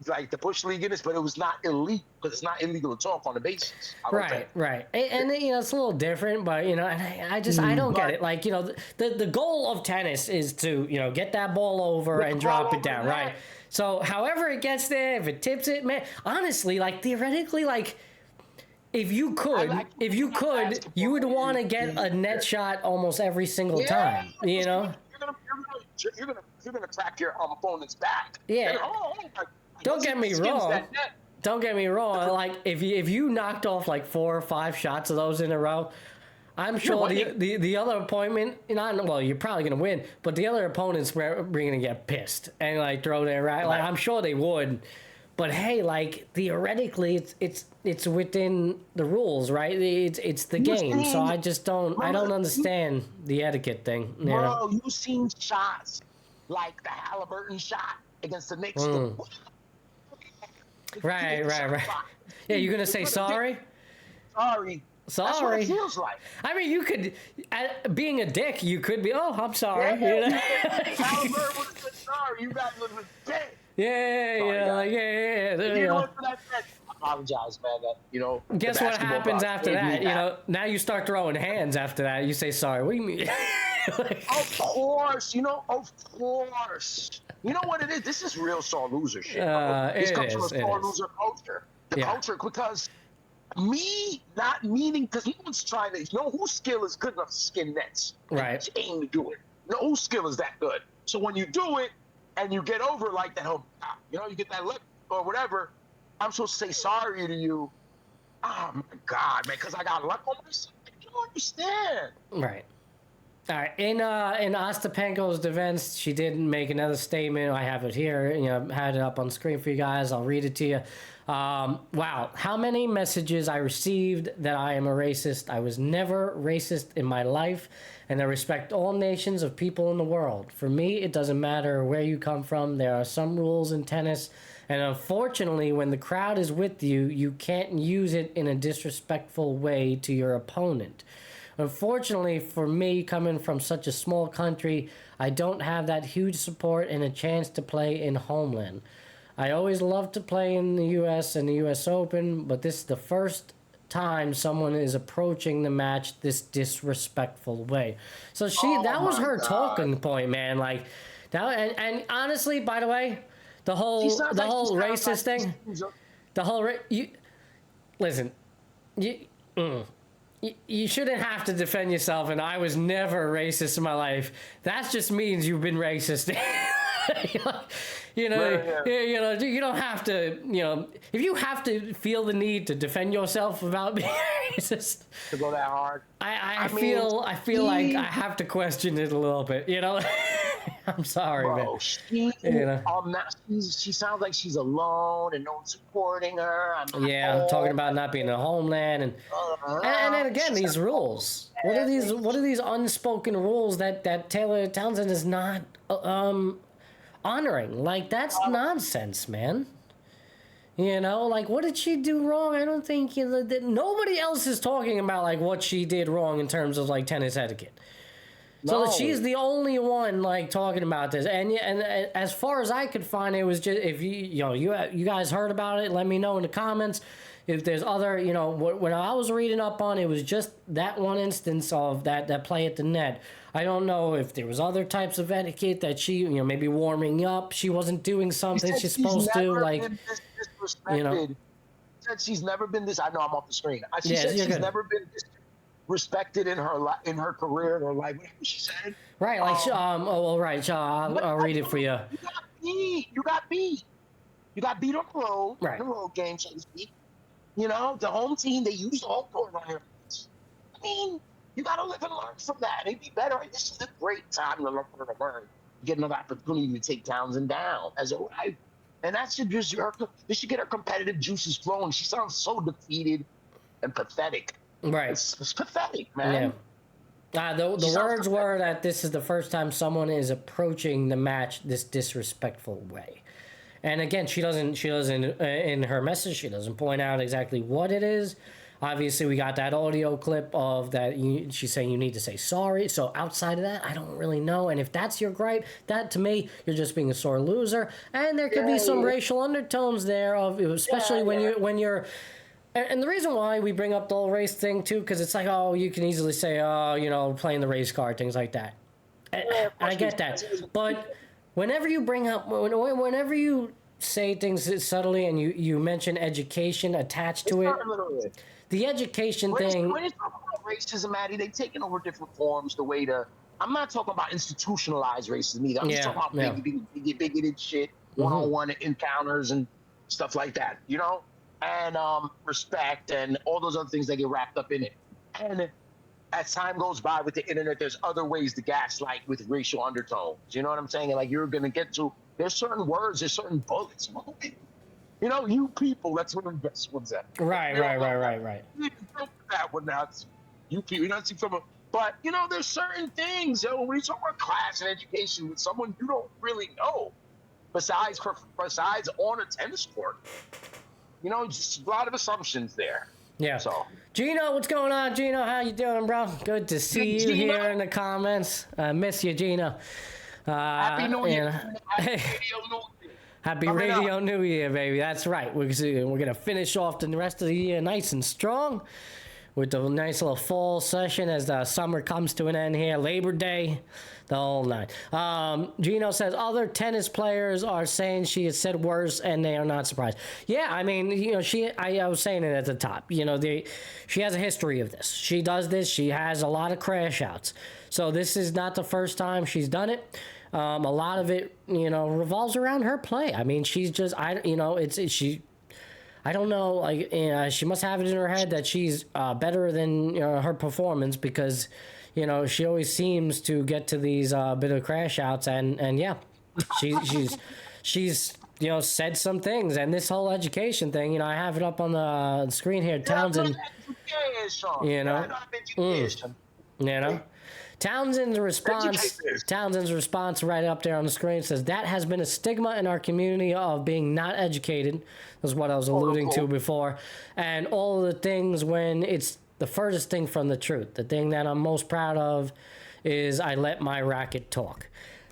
like the Bush League in this, but it was not illegal because it's not illegal to talk on the bases. Right. And it's a little different, but and I don't get it. Like the goal of tennis is to get that ball over and drop it down, right? So however it gets there, if it tips it, man, honestly, like theoretically, like. If you could, you would want to get a net shot almost every single time. You're gonna crack your opponent's back. Yeah. Don't get me wrong. Like if you knocked off like 4 or 5 shots of those in a row, I'm sure the other opponent, you're probably gonna win, but the other opponent's gonna get pissed and like throw their right. Like I'm sure they would. But hey, like theoretically, it's within the rules, right? It's the game, so I just don't understand the etiquette thing. Bro, you've seen shots like the Halliburton shot against the Knicks. Right. Yeah, you're gonna say sorry? Sorry. That's what it feels like. I mean, you could, being a dick, you could be. Oh, I'm sorry. Halliburton would have said sorry. You got a little dick. Yeah. There you go. I apologize, man. Guess what happens after that? Now you start throwing hands after that. You say sorry. What do you mean? Of course. Of course. You know what it is? This is real sore loser shit. This comes from a sore loser culture. Culture, because me not meaning, because no one's trying to, whose skill is good enough to skin nets. Right. Aim to do it. Whose skill is that good? So when you do it, and you get over like that, you get that look or whatever, I'm supposed to say sorry to you Oh my God, man! Because I got luck on my side. You don't understand. Right. All right. In Ostapenko's defense, she did make another statement. I have it here. Had it up on screen for you guys. I'll read it to you. Wow, how many messages I received that I am a racist. I was never racist in my life, and I respect all nations of people in the world. For me, it doesn't matter where you come from. There are some rules in tennis, and unfortunately, when the crowd is with you, you can't use it in a disrespectful way to your opponent. Unfortunately for me, coming from such a small country, I don't have that huge support and a chance to play in homeland. I always loved to play in the U.S. and the U.S. Open, but this is the first time someone is approaching the match this disrespectful way. So that was her talking point, man. Like that, and honestly, by the way, the whole racist thing, listen, you shouldn't have to defend yourself. And I was never racist in my life. That just means you've been racist. You don't have to, if you have to feel the need to defend yourself about being racist, to go that hard. I feel like I have to question it a little bit, I'm sorry, bro, man. She sounds like she's alone and no one's supporting her. I'm talking about not being in a homeland and then again, these rules. What are these unspoken rules that Taylor Townsend is not honoring? Like, that's nonsense, man. Like, what did she do wrong? I don't think nobody else is talking about like what she did wrong in terms of like tennis etiquette. So she's the only one like talking about this, and as far as I could find, it was just if you guys heard about it, let me know in the comments. If there's other, when I was reading up on it, was just that one instance of that play at the net. I don't know if there was other types of etiquette that she, maybe warming up, she wasn't doing something she's supposed to, like, Said she's never been this. I know I'm off the screen. She said she's never been this respected in her career or life. Whatever she said. Right, like right. I'll read it for you. You got beat. You got beat on the road. Right. The road game, so to speak. The home team, they used the home court on her. I mean, you got to live and learn from that. It'd be better. This is a great time to learn. Get another opportunity to take Townsend down as a rival. And that should just this should get her competitive juices flowing. She sounds so defeated and pathetic. Right. It's pathetic, man. Yeah. The words were that this is the first time someone is approaching the match this disrespectful way. And again, she doesn't in her message, she doesn't point out exactly what it is. Obviously, we got that audio clip of that. She's saying you need to say sorry. So outside of that, I don't really know. And if that's your gripe, that to me, you're just being a sore loser. And there could be some racial undertones there, especially when you're. And the reason why we bring up the whole race thing too, because it's like, you can easily say, playing the race card, things like that. I get that, but whenever you bring up, whenever you say things subtly and you mention education attached to it. The education thing. When it's talking about racism, Matty, they've taken over different forms. I'm not talking about institutionalized racism either. I'm just talking about bigoted shit, one-on-one encounters and stuff like that, and respect and all those other things that get wrapped up in it. And as time goes by with the internet, there's other ways to gaslight with racial undertones. You know what I'm saying? And like you're going to get to, there's certain words, there's certain bullets. You people, that's one of the best ones ever. Right. You can that one now. You people, but there's certain things. When you talk about class and education with someone you don't really know, besides on a tennis court, just a lot of assumptions there. Yeah. So, Gino, what's going on, Gino? How you doing, bro? Good to see you here in the comments. I miss you, Gino. Happy New Year. Happy Radio New Year, baby. That's right. We're going to finish off the rest of the year nice and strong with the nice little fall session as the summer comes to an end here. Labor Day, the whole nine. Gino says other tennis players are saying she has said worse and they are not surprised. Yeah, I mean, I was saying it at the top. She has a history of this. She does this. She has a lot of crash outs. So this is not the first time she's done it. A lot of it, revolves around her play. I mean, she's just, I don't know, like, she must have it in her head that she's better than her performance, because, she always seems to get to these bit of crash outs, and yeah, she's said some things, and this whole education thing, I have it up on the screen here. Townsend, Townsend's response right up there on the screen says, that has been a stigma in our community of being not educated. That's what I was alluding to before. And all of the things when it's the furthest thing from the truth. The thing that I'm most proud of is I let my racket talk.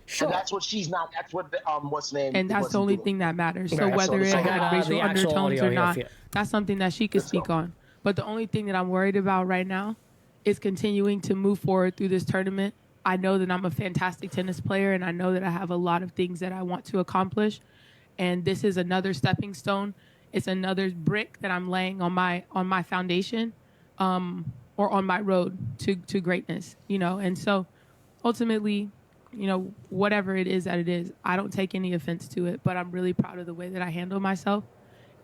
Sure. And that's what she's not. That's what what's name. And that's the only thing that matters. So whether it had racial undertones or not, that's something that she could speak on. But the only thing that I'm worried about right now is continuing to move forward through this tournament. I know that I'm a fantastic tennis player, and I know that I have a lot of things that I want to accomplish. And this is another stepping stone. It's another brick that I'm laying on my foundation, or on my road to greatness. And so ultimately, whatever it is that it is, I don't take any offense to it, but I'm really proud of the way that I handle myself.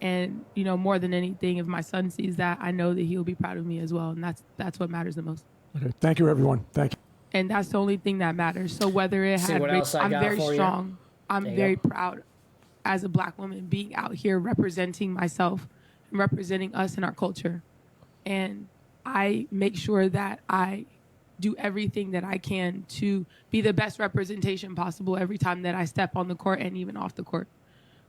And, more than anything, if my son sees that, I know that he'll be proud of me as well. And that's what matters the most. Okay. Thank you, everyone. Thank you. And that's the only thing that matters. So whether it had, I'm very strong. I'm very proud as a Black woman being out here representing myself and representing us in our culture. And I make sure that I do everything that I can to be the best representation possible every time that I step on the court and even off the court.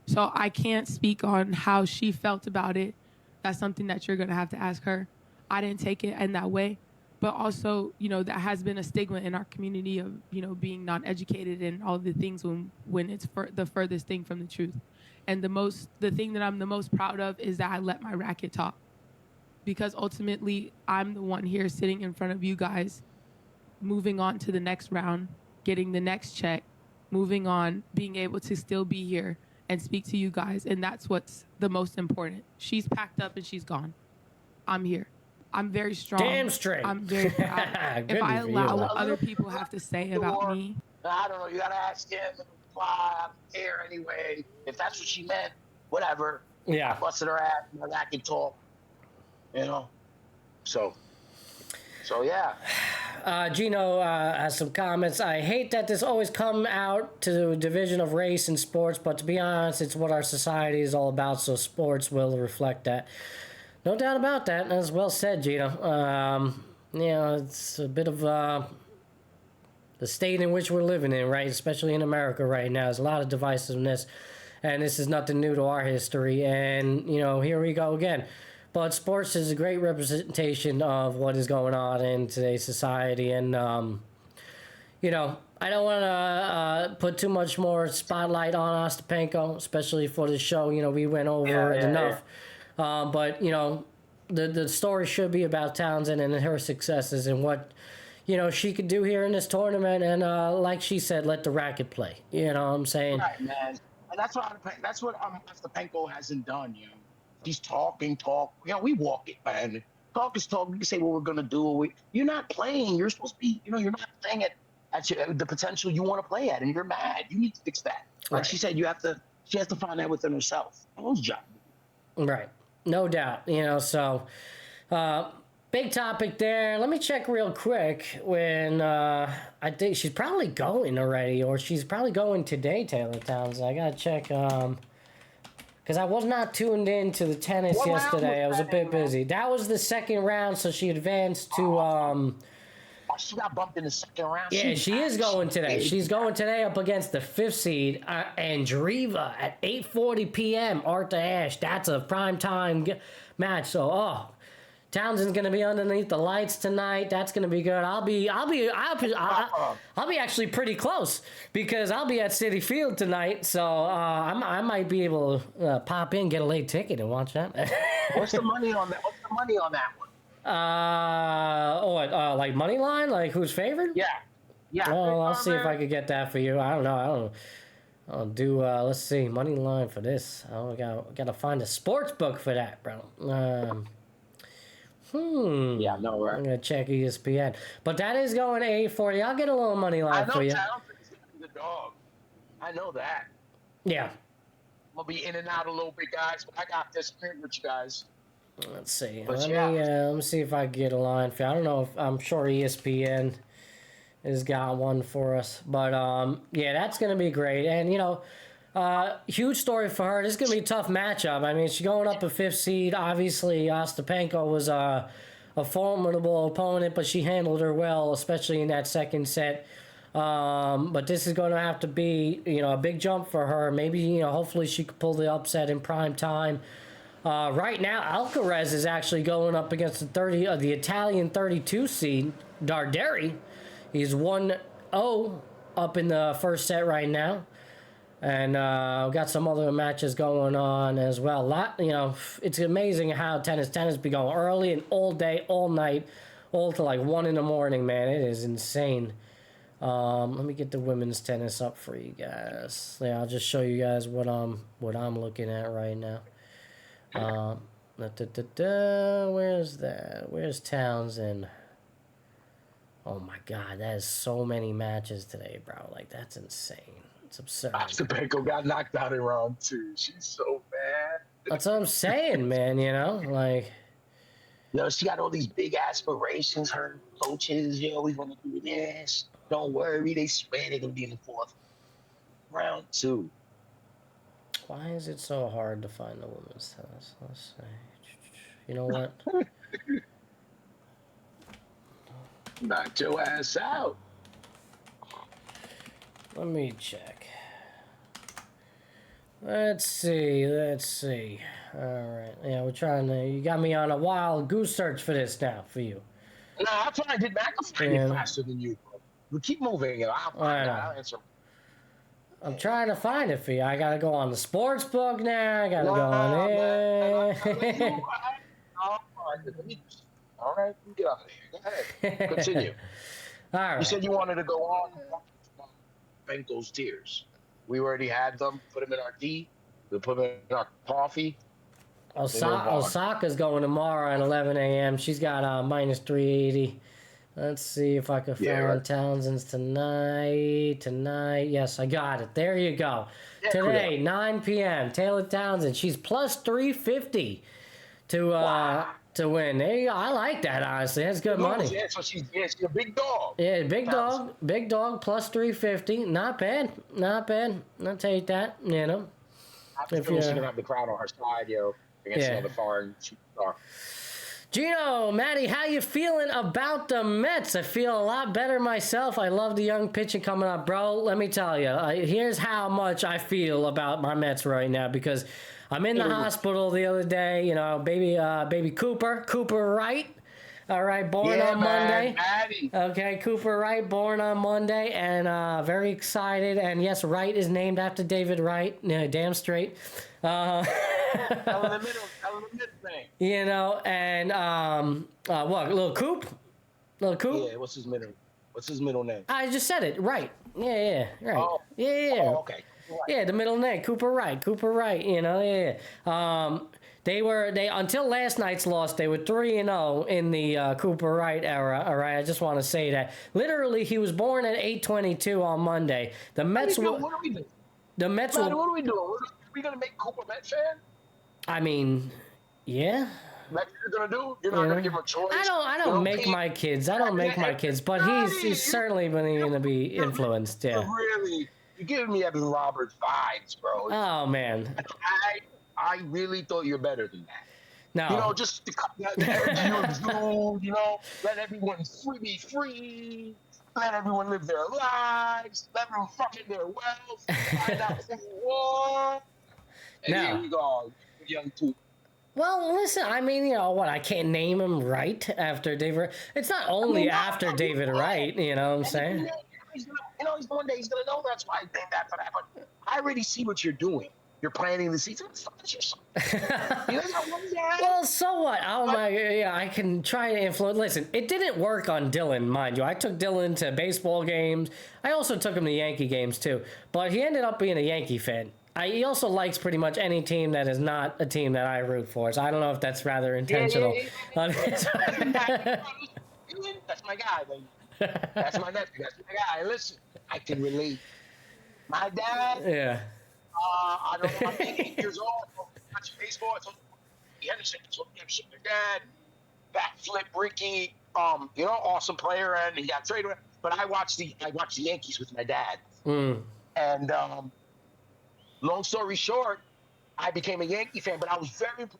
So I can't speak on how she felt about it. That's something that you're going to have to ask her. I didn't take it in that way. But also, that has been a stigma in our community of, being non-educated and all the things when it's the furthest thing from the truth. And the thing that I'm the most proud of is that I let my racket talk. Because ultimately, I'm the one here sitting in front of you guys, moving on to the next round, getting the next check, moving on, being able to still be here and speak to you guys. And that's what's the most important. She's packed up and she's gone. I'm here. I'm very strong. Damn straight. I'm very proud. If I allow what other people have to say about me. I don't know. You got to ask him. I don't care anyway. If that's what she meant, whatever. Yeah. I busted her ass. I can talk. So yeah. Gino has some comments. I hate that this always come out to the division of race in sports, but to be honest, it's what our society is all about, so sports will reflect that. No doubt about that. That's well said, Gino. It's a bit of the state in which we're living in, right? Especially in America right now. There's a lot of divisiveness, and this is nothing new to our history. And, here we go again. But sports is a great representation of what is going on in today's society. And, I don't want to put too much more spotlight on Ostapenko, especially for the show. We went over it enough. But, the story should be about Townsend and her successes and what, she could do here in this tournament. And like she said, let the racket play. You know what I'm saying? Right, man. And that's what Ostapenko hasn't done, He's talking. We walk it, man. Talk is talk. We can say what we're going to do. You're not playing. You're supposed to be, you're not playing at the potential you want to play at, and you're mad. You need to fix that. Like she said, she has to find that within herself. Whose job? Right. No doubt. So big topic there. Let me check real quick when I think she's probably going already, or she's probably going today, Taylor Townsend. I got to check because I was not tuned in to the tennis yesterday. I was a bit busy. That was the second round, so she advanced to she got bumped in the second round. Yeah, she is going today. She's going today up against the 5th seed, Andreeva, at 8:40 p.m. Arthur Ashe. That's a primetime match. So, Townsend's gonna be underneath the lights tonight. That's gonna be good. I'll be actually pretty close because I'll be at Citi Field tonight. So I might be able to pop in, get a late ticket, and watch that. What's the money on that? What's the money on that one? Like money line, like who's favored? Yeah. Well, I'll see if I could get that for you. I don't know. I'll do. Let's see, money line for this. I gotta find a sports book for that, bro. Yeah, no, right. I'm gonna check ESPN, but that is going to 8:40. I'll get a little money line for you. Townsend's gonna be the dog. I know that. Yeah. gonna be in and out a little bit, guys. But I got this thing with you guys. Let's see. But Let me see if I can get a line for you. I don't know if I'm sure ESPN has got one for us, but yeah, that's gonna be great. And huge story for her. This is gonna be a tough matchup. I mean, she's going up a 5th seed. Obviously, Ostapenko was a formidable opponent, but she handled her well, especially in that second set. But this is going to have to be, a big jump for her. Maybe, hopefully she could pull the upset in prime time. Right now, Alcaraz is actually going up against the Italian 32 seed, Darderi. He's 1-0 up in the first set right now. And we've got some other matches going on as well. It's amazing how tennis be going early and all day, all night, all to like 1 in the morning, man. It is insane. Let me get the women's tennis up for you guys. Yeah, I'll just show you guys what I'm looking at right now. Where's that? Where's Townsend? Oh my God, that is so many matches today, bro. Like, that's insane. It's absurd. Ostapenko got knocked out in round 2. She's so bad. That's what I'm saying, man. She got all these big aspirations. Her coaches, we want to do this. Don't worry, they swear they're gonna be in the 4th round 2. Why is it so hard to find the women's tennis? Let's see. You know what? Knock your ass out. Let me check. Let's see. All right. Yeah, we're trying to. You got me on a wild goose search for this now for you. No, I'm trying to get back. I'm fighting faster than you, bro. We keep moving. I'll answer. I'm trying to find it for you. I gotta go on the sports book now. I gotta go on it. All right, get out of here. Go ahead. Continue. All right. You said you wanted to go on Benko's tears. We already had them. Put them in our tea. We put them in our coffee. Osaka's going tomorrow at 11 a.m. She's got minus 380. Let's see if I can find Townsend's tonight. Yes, I got it. There you go. Yeah, today, cool. 9 p.m. Taylor Townsend. She's plus 350 to win. There you go. I like that, honestly. That's good money. Yeah, so she's a big dog. Yeah, big dog, plus 350. Not bad. I'll take that, If she's going to have the crowd on her side, against another foreign superstar. Gino, Matty, how you feeling about the Mets? I feel a lot better myself. I love the young pitching coming up, bro. Let me tell you, here's how much I feel about my Mets right now, because I'm in the hospital the other day. Baby Cooper Wright. All right, born on Monday. Matty. Okay, Cooper Wright, born on Monday, and very excited. And yes, Wright is named after David Wright. Damn straight. Tell the middle thing. And what? Little Coop. Yeah. What's his middle name? I just said it. Right. Yeah. Right. Oh. Yeah. Oh, okay. Right. Yeah, the middle name, Cooper Wright. Yeah. They until last night's loss, they were 3-0 in the Cooper Wright era. All right, I just want to say that. Literally, he was born at 8/22 on Monday. The Mets. What are we doing? The Mets. What are we doing? Are we gonna make Cooper a Mets fan? I mean, yeah. Like you're gonna do? You're not gonna give him a choice. I don't make my kids. I don't make my kids, but he's certainly going to be influenced. Yeah. Really, you're giving me Evan Roberts vibes, bro. Oh man. I really thought you're better than that. No. Just the energy you exude, let everyone be free, let everyone live their lives, let everyone fucking their wealth, find out who you are. And here we go, young two. Well, listen, I mean, I can't name him Wright after David. It's not only after David Wright, you know what I'm saying? He's one day he's going to know that's why I named that for that. But I already see what you're doing. You're planting the seeds. Well, so what? I can try to influence. Listen, it didn't work on Dylan, mind you. I took Dylan to baseball games. I also took him to Yankee games, too. But he ended up being a Yankee fan. He also likes pretty much any team that is not a team that I root for. So I don't know if that's rather intentional. That's my guy, baby. That's my nephew. That's my guy. Listen, I can relate. My dad. Yeah. I don't know. I'm 8 years old. Watching baseball. I told Henderson, my dad, backflip Ricky. Awesome player, and he got traded. But I watched the Yankees with my dad. And long story short, I became a Yankee fan. But I was 7,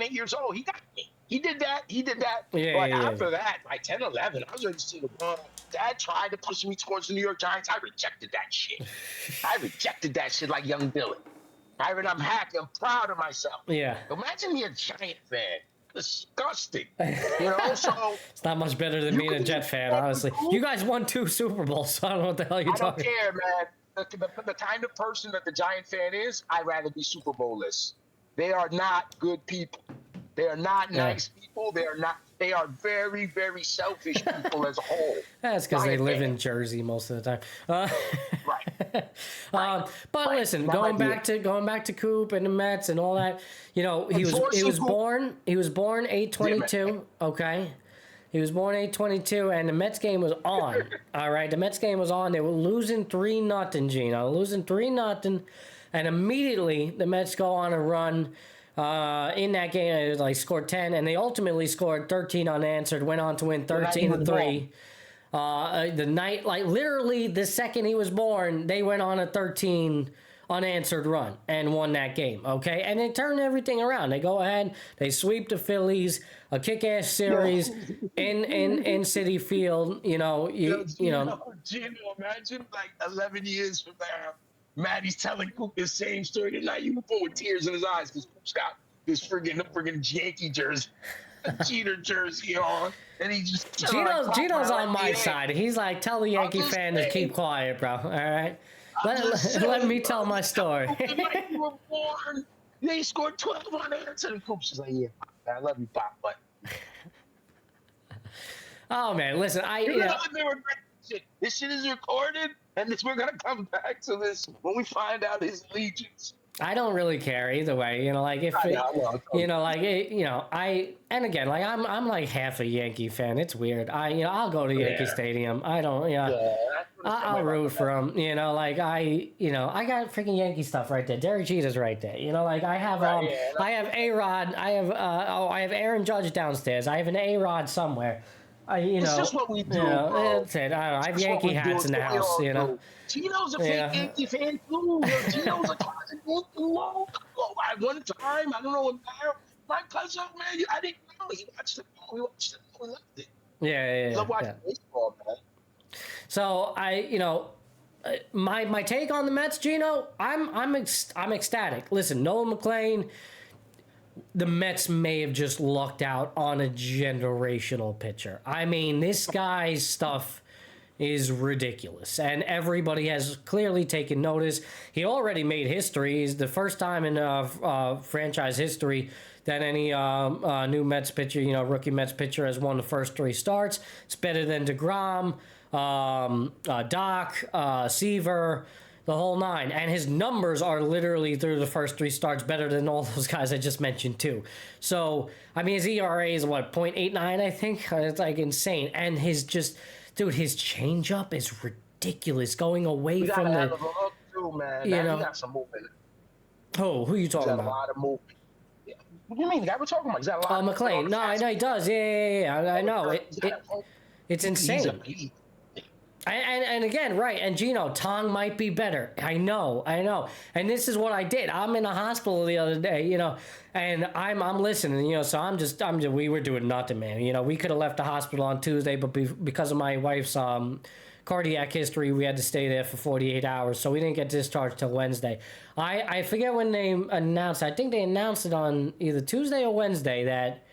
8 years old. He got me. He did that. But after that, by 10, 11, I was ready to see the ball. Dad tried to push me towards the New York Giants. I rejected that shit. Like young Billy. I'm happy. I'm proud of myself. Yeah. Imagine me a Giant fan. Disgusting. So it's not much better than being a Jet fan, honestly. You guys won 2 Super Bowls, so I don't know what the hell you're talking about. I don't care, man. The kind of person that the Giant fan is, I'd rather be Super Bowl-less. They are not good people. They are not nice people. They are very, very selfish people as a whole. That's because they live in Jersey most of the time. Right. But listen, going back to Coop and the Mets and all that, he was born 8/22. Okay. He was born 8/22, and the Mets game was on. All right, the Mets game was on. They were losing 3-0, Gino. Losing 3-0, and immediately the Mets go on a run. In that game, they scored 10, and they ultimately scored 13 unanswered. Went on to win 13-3. The night, literally the second he was born, they went on a 13 unanswered run and won that game. Okay, and they turned everything around. They go ahead, they sweep the Phillies, a kick-ass series in City Field. Gino, imagine 11 years from now. Matty's telling Coop the same story tonight. You put with tears in his eyes because Coop's got this friggin' Yankee jersey, cheater jersey on, and he just Gino's on my side. He's like, tell the Yankee fan to keep quiet, bro. All right, let me tell my story. You were born. They scored 12 unanswered, and Coop's just like, yeah, I love you, Pop, but. Oh man, listen, this shit is recorded. And we're gonna come back to this when we find out his allegiance. I don't really care either way, I'm like half a Yankee fan. It's weird. I'll go to Yankee Stadium. I don't, I'll root for him. I got freaking Yankee stuff right there. Derek Jeter's right there. I have I have A-Rod. I have Aaron Judge downstairs. I have an A-Rod somewhere. It's just what we do. That's it. I don't know. I have Yankee hats in the house. Gino's a fake Yankee fan too. Gino's a closet Yankee low. At one time, I don't know what my cousin, man, I didn't know. He watched the ball. We watched it. We loved it. Yeah. I watched baseball, man. So my take on the Mets, Gino, I'm ecstatic. Listen, Nolan McLean. The Mets may have just lucked out on a generational pitcher. I mean, this guy's stuff is ridiculous, and everybody has clearly taken notice. He already made history. He's the first time in franchise history that any new Mets pitcher, rookie Mets pitcher, has won the first 3 starts. It's better than DeGrom, Doc, Seaver, the whole 9. And his numbers are literally through the first 3 starts better than all those guys I just mentioned too. So, I mean, his ERA is 0.89, I think? It's insane. And his changeup is ridiculous going away from the... Have a hook too, man. He got some movement. Who are you talking about? A lot of movement. Yeah. What do you mean? The guy we're talking about, he's got a lot of... McLean. No, I know he does. Yeah. I know. It's insane. And again, right, and Gino, Tong might be better. I know. And this is what I did. I'm in a hospital the other day, and I'm listening, so we were doing nothing, man. We could have left the hospital on Tuesday, but because of my wife's cardiac history, we had to stay there for 48 hours, so we didn't get discharged till Wednesday. I forget when they announced, I think they announced it on either Tuesday or Wednesday that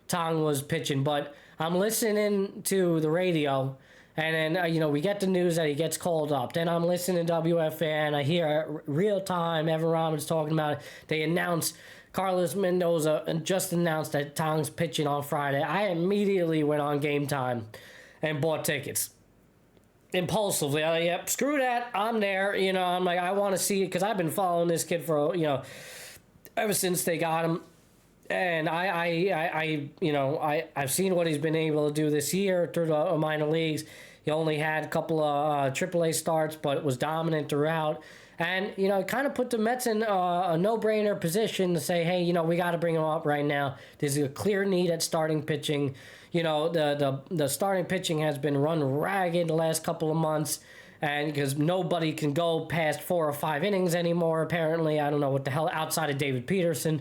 Tong was pitching, but I'm listening to the radio. And then, we get the news that he gets called up. Then I'm listening to WFAN. I hear real time, Evan Roberts talking about it. They announced Carlos Mendoza and just announced that Tong's pitching on Friday. I immediately went on Game Time and bought tickets. Impulsively. Yep, screw that. I'm there. I'm like, I want to see it because I've been following this kid for, ever since they got him. And I've seen what he's been able to do this year through the minor leagues. He only had a couple of AAA starts, but was dominant throughout. And, you know, it kind of put the Mets in a no-brainer position to say, hey, you know, we got to bring him up right now. There's a clear need at starting pitching. You know, the starting pitching has been run ragged the last couple of months, and because nobody can go past 4 or 5 innings anymore, apparently. I don't know what the hell, outside of David Peterson.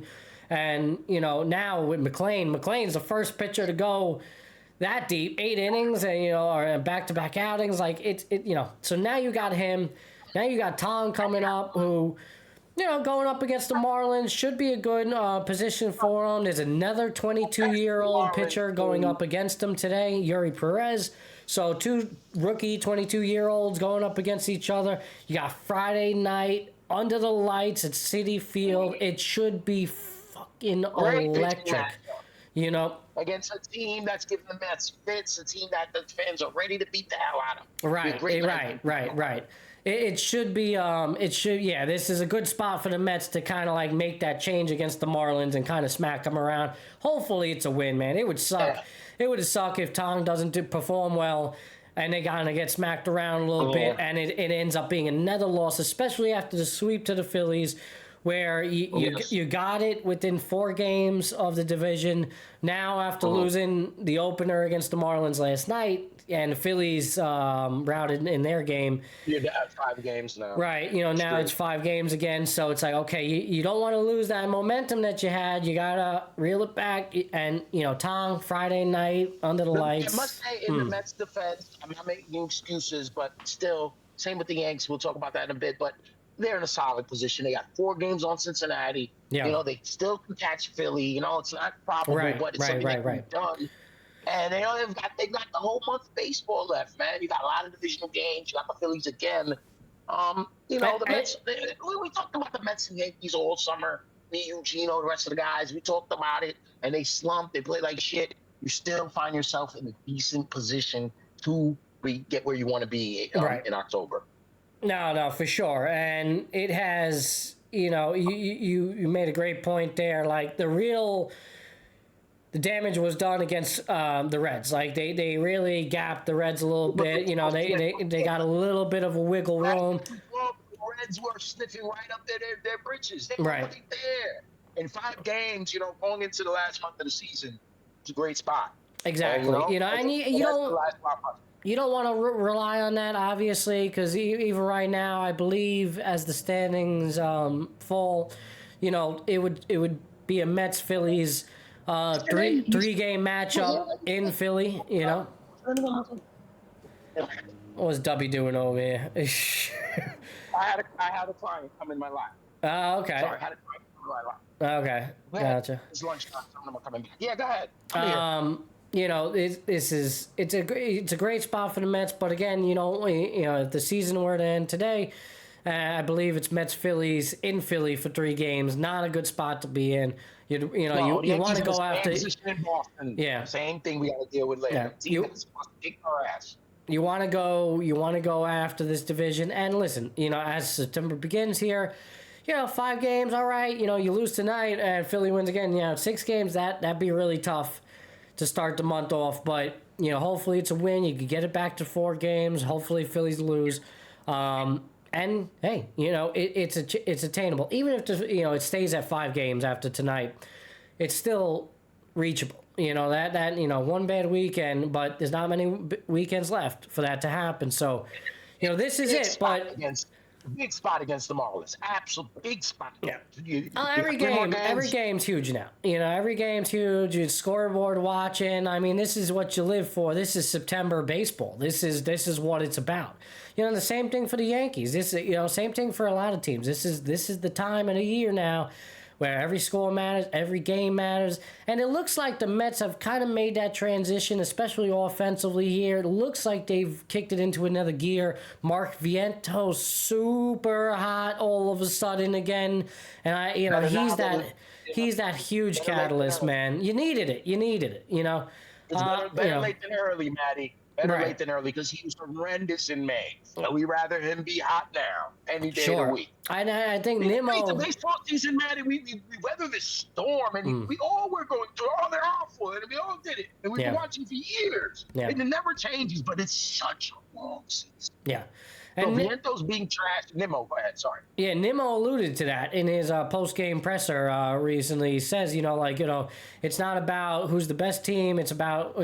And, you know, now with McLean's the first pitcher to go that deep, 8 innings, and, you know, or back-to-back outings. Like, you know, so now you got him. Now you got Tom coming up, who, you know, going up against the Marlins should be a good position for him. There's another 22-year-old pitcher going up against him today, Yuri Perez. So 2 rookie 22-year-olds going up against each other. You got Friday night under the lights at Citi Field. It should be fucking electric, you know. Against a team that's giving the Mets fits, a team that the fans are ready to beat the hell out of. Right. It should be, this is a good spot for the Mets to kind of like make that change against the Marlins and kind of smack them around. Hopefully it's a win, man. It would suck. Yeah. It would suck if Tom doesn't perform well and they kind of get smacked around a little bit and it ends up being another loss, especially after the sweep to the Phillies, where you got it within 4 games of the division. Now, after losing the opener against the Marlins last night, and the Phillies routed in their game. You're at 5 games now. Right. You know, now it's 5 games again. So it's like, okay, you don't want to lose that momentum that you had. You got to reel it back. And, you know, Tom, Friday night, under the lights. I must say, in the Mets' defense, I'm not making excuses, but still, same with the Yanks. We'll talk about that in a bit. But they're in a solid position. They got 4 games on Cincinnati. Yeah. You know, they still can catch Philly. You know, it's not probable, but it's something that can be done. And they know they've got the whole month of baseball left, man. You got a lot of divisional games. You got the Phillies again. You know, the Mets. We talked about the Mets and Yankees all summer. Me, Eugenio, the rest of the guys. We talked about it, and they slumped. They played like shit. You still find yourself in a decent position to get where you want to be in October. No, for sure. And it has, you know, you made a great point there. Like, the damage was done against the Reds. Like, they really gapped the Reds a little bit. You know, they got a little bit of a wiggle room. The Reds were sniffing right up their britches. They were right there. In 5 games, you know, going into the last month of the season, it's a great spot. Exactly. And, you know, and you don't want to rely on that, obviously, because even right now, I believe as the standings fall, you know, it would be a Mets-Phillies 3-game matchup in Philly, you know. What was Dubby doing over here? I had a client come in my life. Oh, okay. Sorry, I had a client come in my life. Okay, gotcha. It's lunchtime, so I'm coming back. Yeah, go ahead. You know, it's a great spot for the Mets, but again, you know, if the season were to end today, I believe it's Mets-Phillies in Philly for 3 games. Not a good spot to be in. You want to go after. In Boston. Yeah. Same thing we got to deal with later. Yeah. You want to go after this division. And listen, you know, as September begins here, you know, 5 games, all right. You know, you lose tonight and Philly wins again. You know, 6 games, that'd be really tough to start the month off. But, you know, hopefully it's a win. You could get it back to 4 games. Hopefully Phillies lose. And hey, you know, it's attainable. Even if it stays at 5 games after tonight, it's still reachable. You know, that you know, 1 bad weekend, but there's not many weekends left for that to happen. So, you know, this is it. But big spot against the Marlins, absolute big spot. Yeah. Every game's huge now. You know, every game's huge. It's scoreboard watching. I mean, this is what you live for. This is September baseball. This is what it's about. You know, the same thing for the Yankees. Same thing for a lot of teams. This is the time of the year now where every score matters, every game matters. And it looks like the Mets have kind of made that transition, especially offensively here. It looks like they've kicked it into another gear. Mark Viento's super hot all of a sudden again. And he's that huge catalyst, man. You needed it, you know. It's better late than early, Matty. Better late than early, because he was horrendous in May. So we rather him be hot now any day of the week. I think Nimmo. The baseball season, Matty, we weathered this storm, and we all were going through. Oh, they're awful, and we all did it, and we've been watching for years. And it never changes, but it's such a long season. Yeah. And so Viento's being trashed. Nimmo, go ahead. Sorry. Yeah, Nimmo alluded to that in his post-game presser recently. He says, it's not about who's the best team. It's about,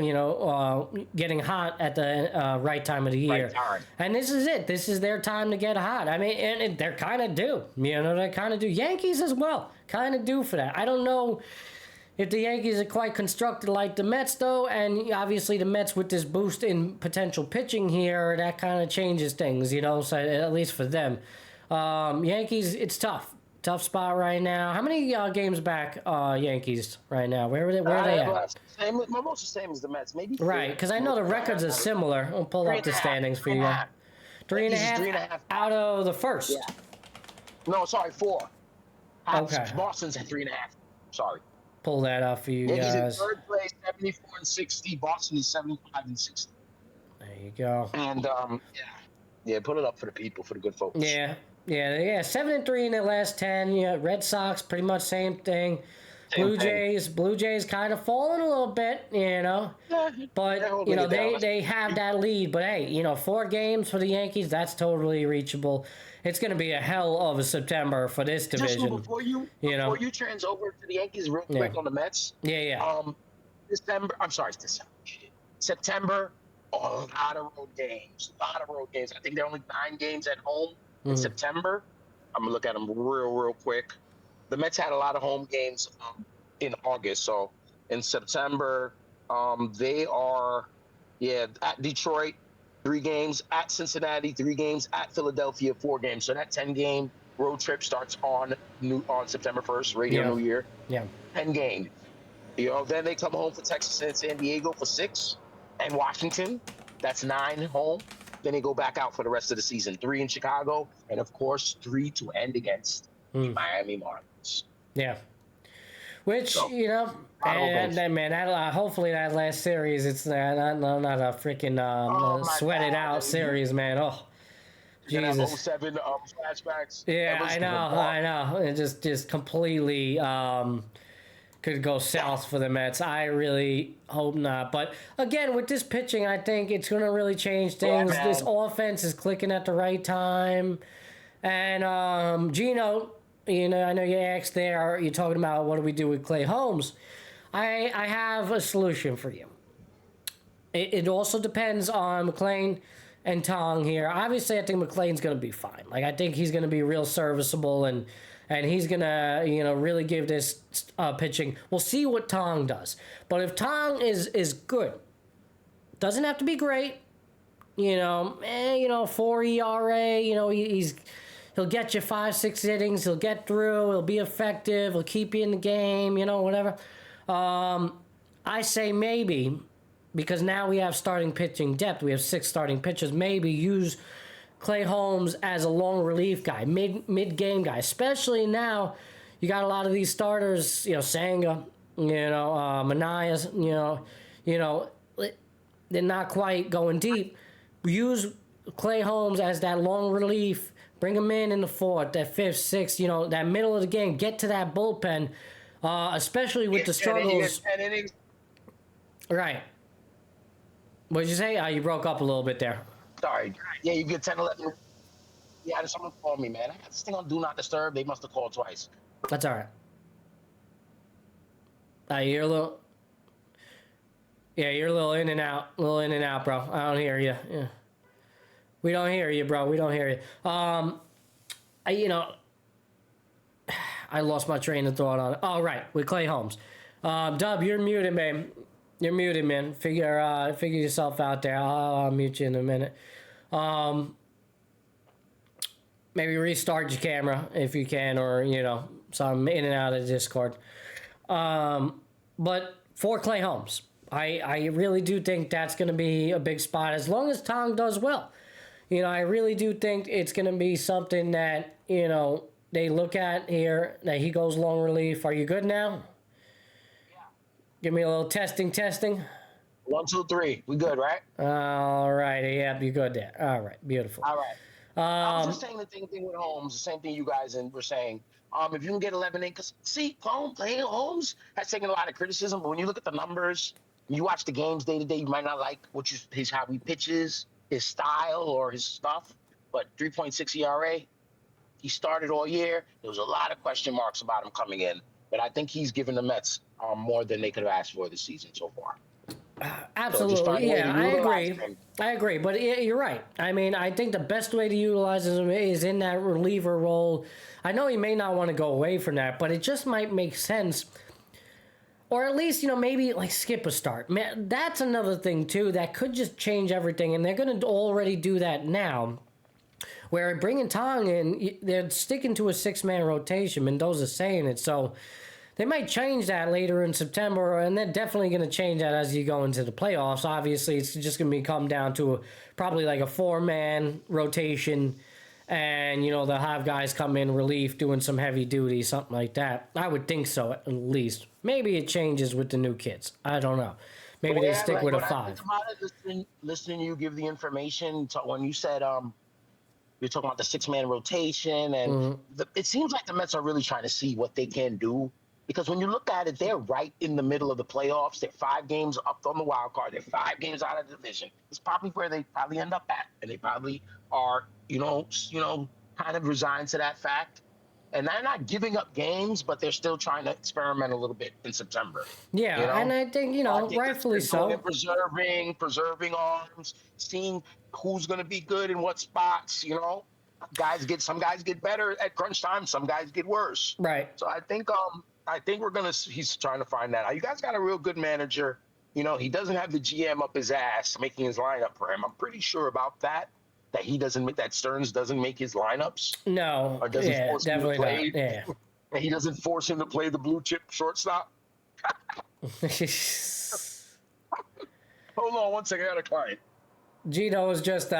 getting hot at the right time of the year. Right time. And this is it. This is their time to get hot. I mean, and they're kind of due. They kind of do. Yankees as well kind of due for that. I don't know if the Yankees are quite constructed like the Mets, though, and obviously the Mets with this boost in potential pitching here, that kind of changes things, so at least for them. Yankees, it's tough. Tough spot right now. How many games back, Yankees, right now? Where are they at? Almost the same as the Mets, maybe. Right, because I know the records are similar. I'll pull up the standings for you. 3.5 out of the first. Yeah. No, sorry, 4. Okay. Boston's at 3.5. Sorry. Pull that up for you Yankees guys. in third place, 74-60. Boston is 75-60. There you go. And put it up for the people, for the good folks. Yeah. 7-3 in their last 10. Yeah, Red Sox, pretty much same thing. Blue Jays kind of falling a little bit, but they have that lead. But hey, 4 games for the Yankees, that's totally reachable. It's going to be a hell of a September for this division. Just before you trans over to the Yankees real quick on the Mets. Yeah. September, a lot of road games. I think there are only 9 games at home in September. I'm going to look at them real quick. The Mets had a lot of home games in August. So in September, they are, at Detroit, 3 games, at Cincinnati, 3 games, at Philadelphia, 4 games. So that 10-game road trip starts on September 1st, New Year. Yeah. 10 games. Then they come home for Texas and San Diego for 6, and Washington. That's 9 home. Then they go back out for the rest of the season. 3 in Chicago, and of course 3 to end against the Miami Marlins. Yeah. Which, and then, man, hopefully that last series, it's not a freaking sweated out series, man. Oh, Jesus. 07 flashbacks. Yeah, I know. It just completely could go south for the Mets. I really hope not. But again, with this pitching, I think it's going to really change things. Yeah, this offense is clicking at the right time. And Gino, I know you asked there, you're talking about what do we do with Clay Holmes. I have a solution for you. It also depends on McLean and Tong here. Obviously, I think McLean's going to be fine. Like, I think he's going to be real serviceable, and he's going to, really give this pitching. We'll see what Tong does. But if Tong is good, doesn't have to be great, 4 ERA, he'll get you 5-6 innings. He'll get through. He'll be effective. He'll keep you in the game, whatever. I say maybe, because now we have starting pitching depth. We have 6 starting pitchers. Maybe use Clay Holmes as a long relief guy, mid-game guy. Especially now, you got a lot of these starters, Sanga, Manaeus, they're not quite going deep. Use Clay Holmes as that long relief. Bring him in the 4th, that 5th, 6th, that middle of the game. Get to that bullpen, especially with the struggles. 10 innings. Right. What did you say? You broke up a little bit there. Sorry. Yeah, you get 10, 11. Yeah, someone called me, man. I got this thing on Do Not Disturb. They must have called twice. That's all right. You're a little... Yeah, you're a little in and out, bro. I don't hear you. Yeah. We don't hear you, bro. We don't hear you. I lost my train of thought on it. Oh, right, with Clay Holmes. Dub, you're muted, man. You're muted, man. Figure yourself out there. I'll mute you in a minute. Maybe restart your camera if you can, or, so I'm in and out of Discord. But for Clay Holmes, I really do think that's going to be a big spot, as long as Tong does well. I really do think it's going to be something that, they look at here, that he goes long relief. Are you good now? Yeah. Give me a little testing. 1, 2, 3. We good, right? All right. Yep, you good there. All right. Beautiful. All right. I was just saying the same thing with Holmes, the same thing you guys were saying. If you can get 11 innings, because see, Holmes has taken a lot of criticism, but when you look at the numbers, you watch the games day to day, you might not like how he pitches, his style or his stuff. but 3.6 ERA. He started all year. There was a lot of question marks about him coming in, but I think he's given the Mets more than they could have asked for this season so far. Absolutely, yeah, I agree. But you're right. I mean, I think the best way to utilize him is in that reliever role. I know he may not want to go away from that, but it just might make sense. Or at least, maybe like skip a start. Man, that's another thing too that could just change everything, and they're going to already do that now. Where bringing Tong in, they're sticking to a 6-man rotation. Mendoza's saying it, so they might change that later in September, and they're definitely going to change that as you go into the playoffs. Obviously, it's just going to come down to probably like a 4-man rotation, and, they'll have guys come in relief doing some heavy duty, something like that. I would think so, at least. Maybe it changes with the new kids. I don't know. Maybe they stick with a 5. Listening to you give the information, when you said you're talking about the 6-man rotation, and it seems like the Mets are really trying to see what they can do. Because when you look at it, they're right in the middle of the playoffs. They're 5 games up on the wild card. They're 5 games out of the division. It's probably where they probably end up at. And they probably are, kind of resigned to that fact. And they're not giving up games, but they're still trying to experiment a little bit in September. Yeah, and I think, rightfully so. Preserving arms, seeing who's going to be good in what spots, Some guys get better at crunch time. Some guys get worse. Right. So I think he's trying to find that out. You guys got a real good manager. He doesn't have the GM up his ass making his lineup for him. I'm pretty sure about that he doesn't make that. Stearns doesn't make his lineups. No. Or doesn't force him to play. Not. Yeah. And he doesn't force him to play the blue chip shortstop. Hold on one second. I got a client. Gino was just in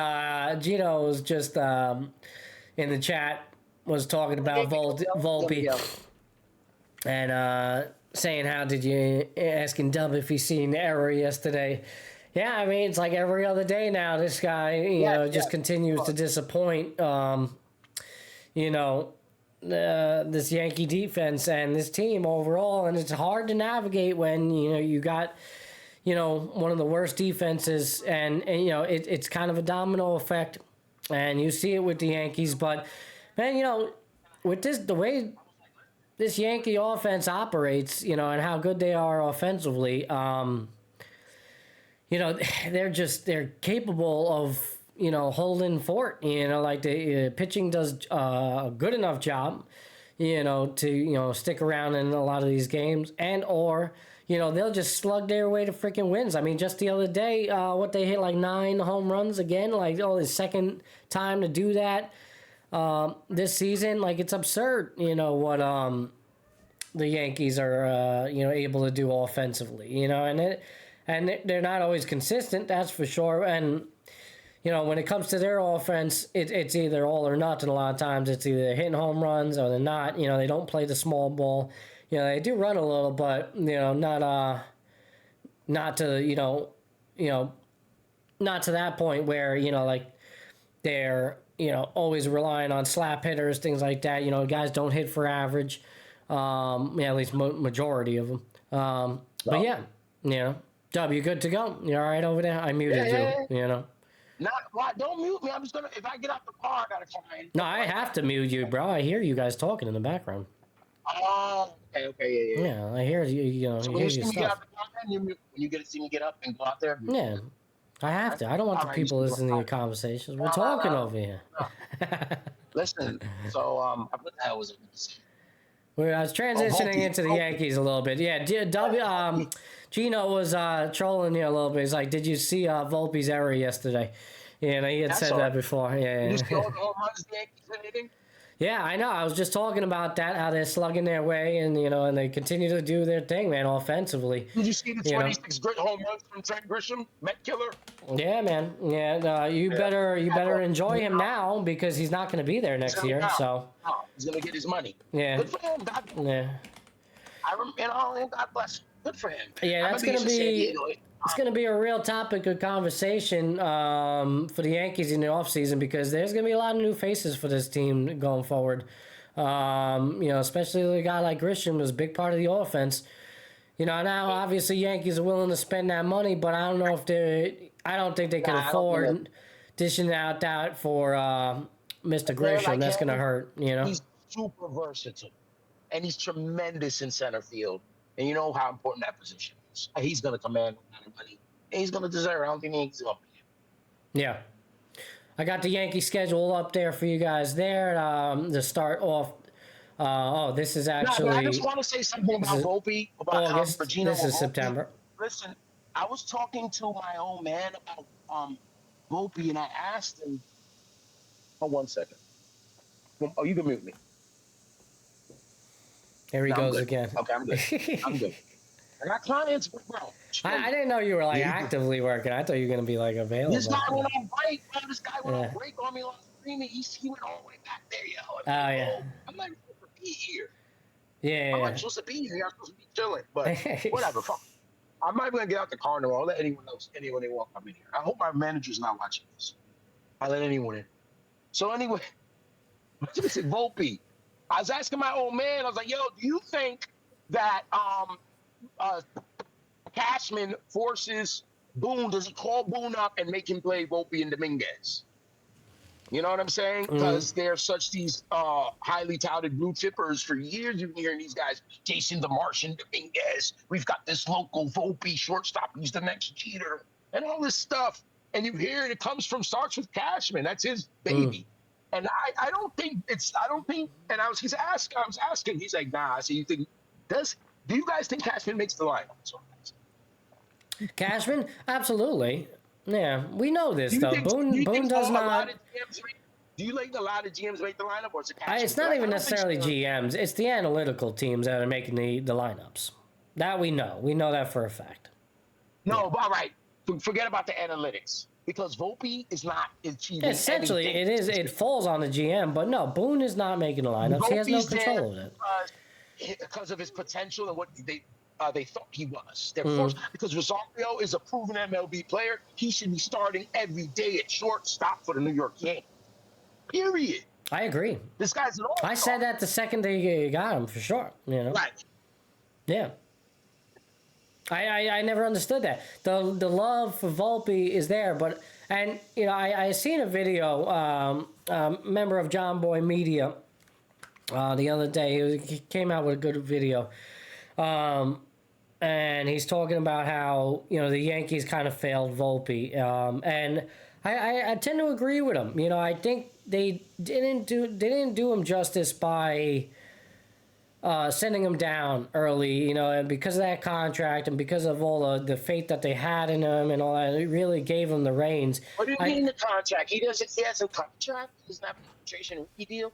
the chat, was talking about Volpe and saying, how did you, asking Dub if he's seen the error yesterday. Yeah, I mean, it's like every other day now, this guy, just continues to disappoint, this Yankee defense and this team overall, and it's hard to navigate when, you got, one of the worst defenses, and it's kind of a domino effect, and you see it with the Yankees. But, man, with the way this Yankee offense operates, and how good they are offensively, they're capable of, holding fort, like the pitching does a good enough job, to, stick around in a lot of these games, or they'll just slug their way to freaking wins. I mean, just the other day, they hit like 9 home runs again, the second time to do that this season. Like, it's absurd, what the Yankees are, able to do offensively, and they're not always consistent, that's for sure. And, when it comes to their offense, it's either all or nothing. A lot of times it's either hitting home runs or they're not. They don't play the small ball. They do run a little, but, not to, not to that point where, they're, always relying on slap hitters, things like that. Guys don't hit for average. At least majority of them. But yeah, Dub, you good to go? You all right over there? I muted you. Don't mute me. I'm just gonna. If I get out the car, I gotta find. No, I have to mute you, bro. I hear you guys talking in the background. Oh, okay, yeah. Yeah, I hear you. So when you see me get out the car, when you get to see me get up and go out there. Yeah, I have to. I don't want the people listening to your conversations. We're talking over here. Listen, so what the hell was it? I was transitioning into the Yankees a little bit. Yeah, Gino was trolling you a little bit. He's like, did you see Volpe's error yesterday? Yeah, he had said that before. Yeah. You see all the home runs the Yankees are hitting? Yeah, I know. I was just talking about that, how they're slugging their way, and and they continue to do their thing, man, offensively. Did you see the 26 great home runs from Trent Grisham, Met killer? Yeah, man. Yeah, you better enjoy him now because he's not going to be there next year. So he's going to get his money. Yeah. Good for him. God bless. Yeah. God bless. Good for him. Yeah, that's going to be. It's going to be a real topic of conversation for the Yankees in the offseason because there's going to be a lot of new faces for this team going forward. Especially a guy like Grisham was a big part of the offense. Now obviously Yankees are willing to spend that money, but I don't know if I don't think they can afford dishing out that for Mr. Grisham. Like that's gonna hurt. You know. He's super versatile, and he's tremendous in center field. And you know how important that position is. He's gonna command a lot of money. And he's gonna deserve. I don't think he's gonna pay him. Yeah. I got the Yankee schedule up there for you guys there to start off. This is actually. No, I just want to say something about Volpe, about August. Virginia. This is September. Listen, I was talking to my old man about Volpe, and I asked him. Oh, 1 second. Oh, you can mute me. Here he goes again. Okay, I'm good. I'm good. I got clients, bro. I didn't know you were like actively working. I thought you were gonna be like available. This guy went on break, bro. This guy went on break on me on streaming. He went all the way back there, yo. I'm not supposed to be here. Yeah. I'm not supposed to be here. I'm supposed to be chilling. But whatever. Fuck. I'm not even gonna get out the car no more. I'll let anyone they want come in here. I hope my manager's not watching this. I'll let anyone in. So anyway, listen, Volpe. I was asking my old man. I was like, "Yo, do you think that Cashman forces Boone? Does he call Boone up and make him play Volpe and Dominguez? You know what I'm saying? Because they're such these highly touted blue chippers for years. You've been hearing these guys, Jason the Martian Dominguez. We've got this local Volpe shortstop. He's the next Jeter, and all this stuff. And you hear it starts with Cashman. That's his baby. And I don't think, and I was asking, he's like, nah. So do you guys think Cashman makes the lineup? Cashman? Absolutely. Yeah, we know this though. Boone does not. Do you think a lot of GMs make the lineup, or is it Cashman? It's not even necessarily GMs. It's the analytical teams that are making the lineups. That we know. We know that for a fact. No, but all right. Forget about the analytics. Because Volpe is not achieving essentially anything. It falls on the GM, but no, Boone is not making the lineups. He has no control of it. Because of his potential and what they thought he was. They're forced, because Rosario is a proven MLB player. He should be starting every day at shortstop for the New York Yankees. Period. I agree. This guy's an all-star. I said that the second they got him, for sure. You know? Right. Yeah. I never understood that. The love for Volpe is there, but I seen a video, member of John Boy Media, the other day. He came out with a good video, and he's talking about how the Yankees kind of failed Volpe, and I tend to agree with him. I think they didn't do him justice by sending him down early, and because of that contract and because of all the faith that they had in him and all that, it really gave him the reins. What do you mean the contract? He has a contract. He's not an arbitration deal.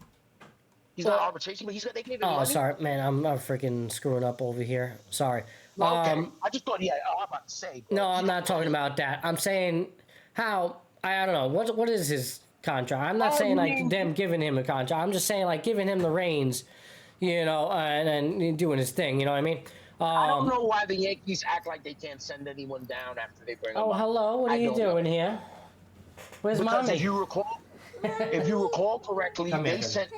He's not arbitration, but they gave him money. Sorry, man, I'm freaking screwing up over here. Sorry. Okay, I just thought I'm about to say. No, I'm not talking about that. I'm saying how I don't know what is his contract. I'm not saying like them giving him a contract. I'm just saying like giving him the reins. And doing his thing, you know what I mean? I don't know why the Yankees act like they can't send anyone down after they bring them up. Hello, what are you doing here? Where's Mommy? If you recall correctly, the Mets sent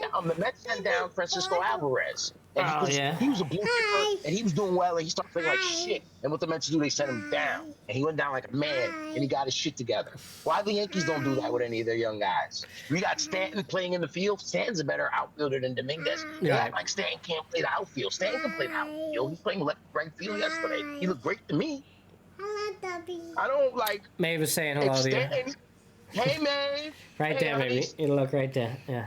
down Francisco Alvarez. And he was a blue chipper, and he was doing well, and he started playing like shit. And what the Mets do, they sent him down, and he went down like a man, and he got his shit together. Why the Yankees don't do that with any of their young guys? We got Stanton playing in the field. Stanton's a better outfielder than Dominguez. They act like Stanton can't play the outfield. Stanton can play the outfield. He's playing right field yesterday. He looked great to me. I don't like. Maeve was saying hello to you. Hey, Maeve. Right there, baby. You look right there. Yeah.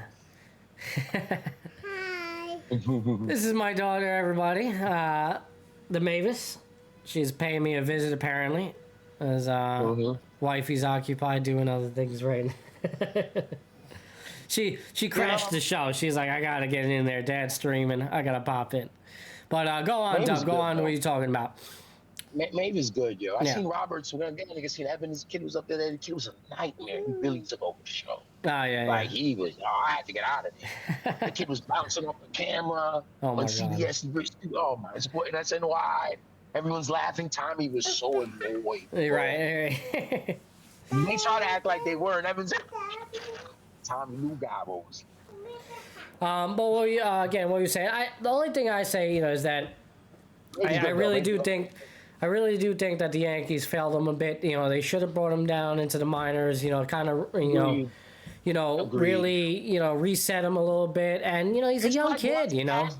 This is my daughter, everybody. The Mavis. She's paying me a visit, apparently. As wifey's occupied doing other things right now. She crashed the show. She's like, I gotta get in there. Dad's streaming. I gotta pop in. But go on, Doug. Go on. What are you talking about? Maeve is good, yo. I seen Roberts. We're gonna get him. I seen Evans. His kid was up there. The kid was a nightmare. He really took over the show. He was. I had to get out of there. The kid was bouncing off the camera on CBS. Oh my! And I said, why? Everyone's laughing. Tommy was so annoyed. Right. They tried to act like they weren't. Evans. Tommy knew gobbles. But what were you saying? The only thing I say, is that I really do think I really do think that the Yankees failed him a bit. They should have brought him down into the minors. Kind of really reset him a little bit. And he's a young kid. Locked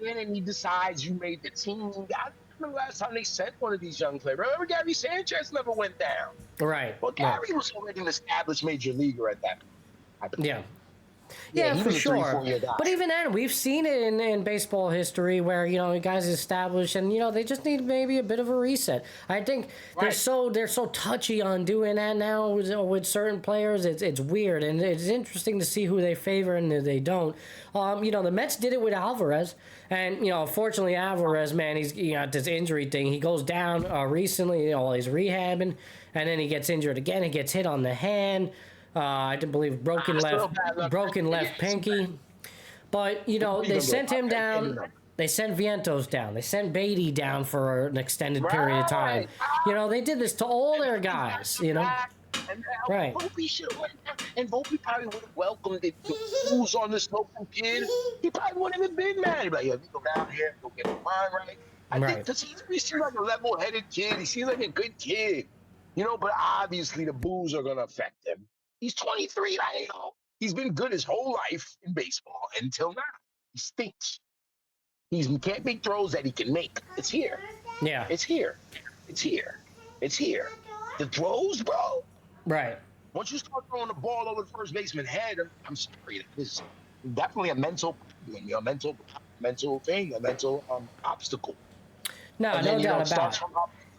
in and he decides you made the team. I remember last time they sent one of these young players. Remember Gary Sanchez never went down. Right. Well, Gary was already an established major leaguer at that point. Yeah, for sure. 3-4 guy. But even then, we've seen it in baseball history where guys established and they just need maybe a bit of a reset. I think they're so touchy on doing that now with certain players. It's weird, and it's interesting to see who they favor and who they don't. The Mets did it with Alvarez, and unfortunately Alvarez, man, he's got this injury thing. He goes down recently. While he's rehabbing, and then he gets injured again. He gets hit on the hand. I believe broken left pinky. But, they sent him down. They sent Vientos down. They sent Beatty down for an extended period of time. They did this to all their guys, Right. Volpe should have went down. And Volpe probably would have welcomed it. Who's on this local kid? He probably wouldn't have been mad. He'd be like, you go down here, go get the mind right. I think because he seems like a level-headed kid. He seems like a good kid. But obviously the boos are going to affect him. He's 23. He's been good his whole life in baseball until now. He stinks. He can't make throws that he can make. It's here. Yeah. It's here. It's here. It's here. The throws, bro. Right. Once you start throwing the ball over the first baseman's head, I'm sorry. It's definitely a mental thing, a mental obstacle. No, no doubt about it.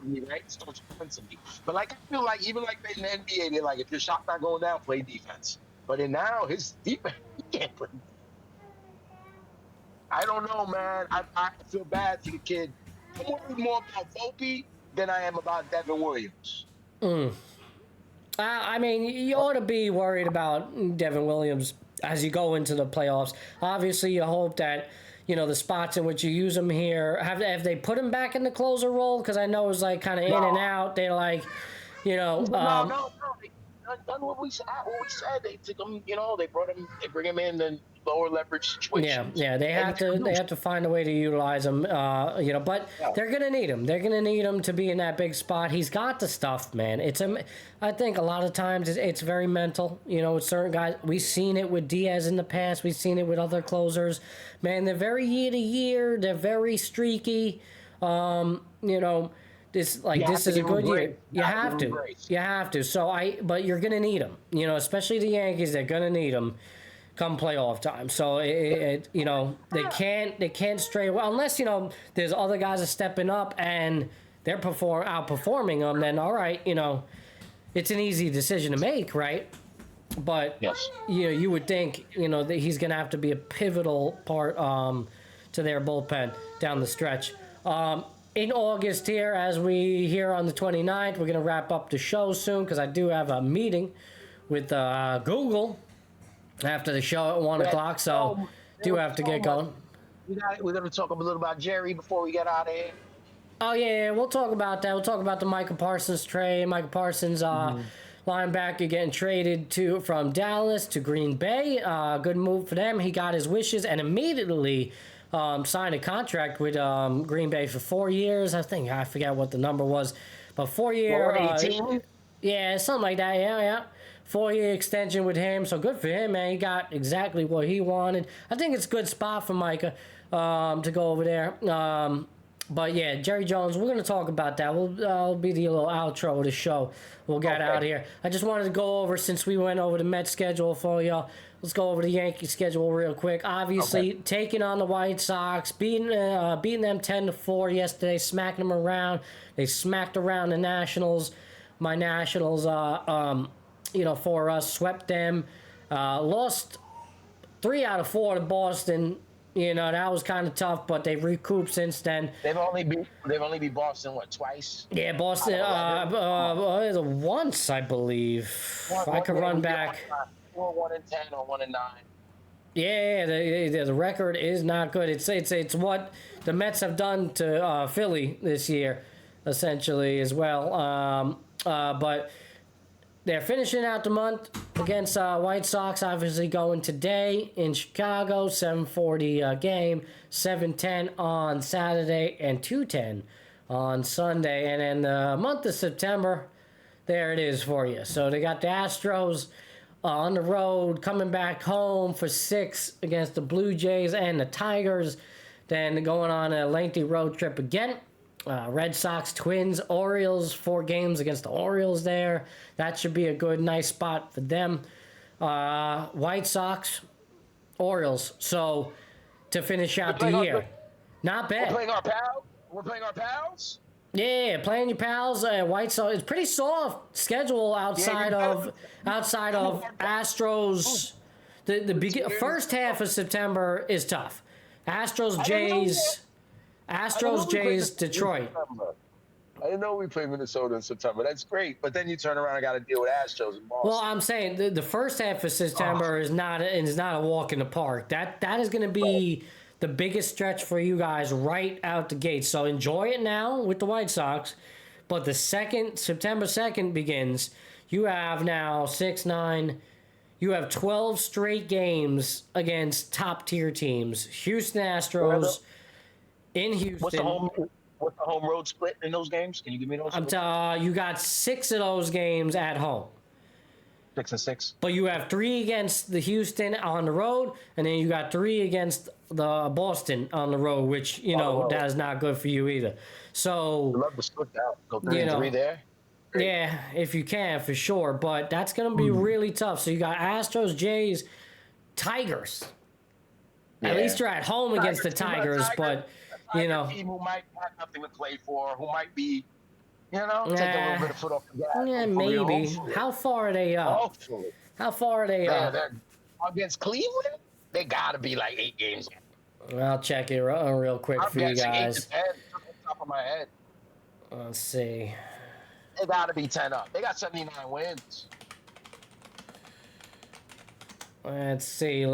Right? It starts offensively. But I feel like even like in the NBA, they're like, if your shot's not going down, play defense. But now his defense, he can't play. I don't know, man. I feel bad for the kid. I'm worried more about Volpe than I am about Devin Williams. I mean, you ought to be worried about Devin Williams as you go into the playoffs. Obviously, you hope that the spots in which you use them here. Have they put him back in the closer role? Because I know it was like kind of in and out. They're like, No. They done what we said. They took him. They bring him in the lower leverage situations. Yeah. They have to find a way to utilize him. But they're gonna need him. They're gonna need him to be in that big spot. He's got the stuff, man. I think a lot of times it's very mental. With certain guys, we've seen it with Diaz in the past. We've seen it with other closers. Man, they're very year to year. They're very streaky. This is a good year. You have to. But you're gonna need them. Especially the Yankees. They're gonna need them come playoff time. So they can't stray away unless there's other guys are stepping up and they're outperforming them. Then all right, it's an easy decision to make, right? But you would think that he's gonna have to be a pivotal part to their bullpen down the stretch. In August here, as we here on the 29th, we're going to wrap up the show soon because I do have a meeting with Google after the show at 1 o'clock, so do have to get going. We're going to talk a little about Jerry before we get out of here. Oh, yeah, we'll talk about that. We'll talk about the Micah Parsons trade. Micah Parsons, linebacker getting traded from Dallas to Green Bay. Good move for them. He got his wishes and immediately signed a contract with Green Bay for 4 years. I forget what the number was, but 4 year. 18? Yeah, something like that. Yeah. 4-year extension with him. So good for him, man. He got exactly what he wanted. I think it's a good spot for Micah to go over there. But yeah, Jerry Jones, we're going to talk about that. I'll be the little outro of the show. We'll get out here. I just wanted to go over, since we went over the Mets schedule for y'all, let's go over the Yankees schedule real quick. Obviously, taking on the White Sox, beating them 10-4 yesterday, smacking them around. They smacked around the Nationals. My Nationals, for us, swept them. Lost 3 out of 4 to Boston. That was kind of tough, but they've recouped since then. They've only beat Boston, twice? Yeah, Boston, once, I believe. I could run back. 1-10 or 1-9. Yeah, the record is not good. It's what the Mets have done to Philly this year, essentially, as well. But they're finishing out the month against White Sox, obviously going today in Chicago, 7:40 game, 7:10 on Saturday, and 2:10 on Sunday. And then the month of September, there it is for you. So they got the Astros on the road, coming back home for 6 against the Blue Jays and the Tigers. Then going on a lengthy road trip again. Red Sox, Twins, Orioles, 4 games against the Orioles there. That should be a good, nice spot for them. White Sox, Orioles. So to finish out the year. Not bad. We're playing our pals? Yeah, playing your pals. White Sox. It's pretty soft schedule outside of Astros. The first half of September is tough. Astros, Jays, Detroit. I didn't know we played Minnesota in September. That's great, but then you turn around and got to deal with Astros and Boston. Well, I'm saying the first half of September is not a walk in the park. That is going to be the biggest stretch for you guys right out the gate. So enjoy it now with the White Sox, but the second September 2nd begins, you have now 6, 9. You have 12 straight games against top-tier teams. Houston Astros in Houston. What's the home road split in those games? Can you give me those? You got 6 of those games at home. 6 and 6. But you have 3 against the Houston on the road, and then you got 3 against the Boston on the road, which, that is not good for you either. So, I'd love to split out. Go 3 and 3 there. Great. Yeah, if you can, for sure. But that's going to be really tough. So you got Astros, Jays, Tigers. Yeah. At least you're at home against the Tigers, but, team who might have nothing to play for, who might be, take a little bit of foot off the gas. Yeah, maybe. How far are they up? Hopefully. How far are they up? Against Cleveland, they got to be like 8 games. I'll check it real quick for you guys. 8 to 10, off the top of my head. Let's see. They got to be 10 up. They got 79 wins. Let's see.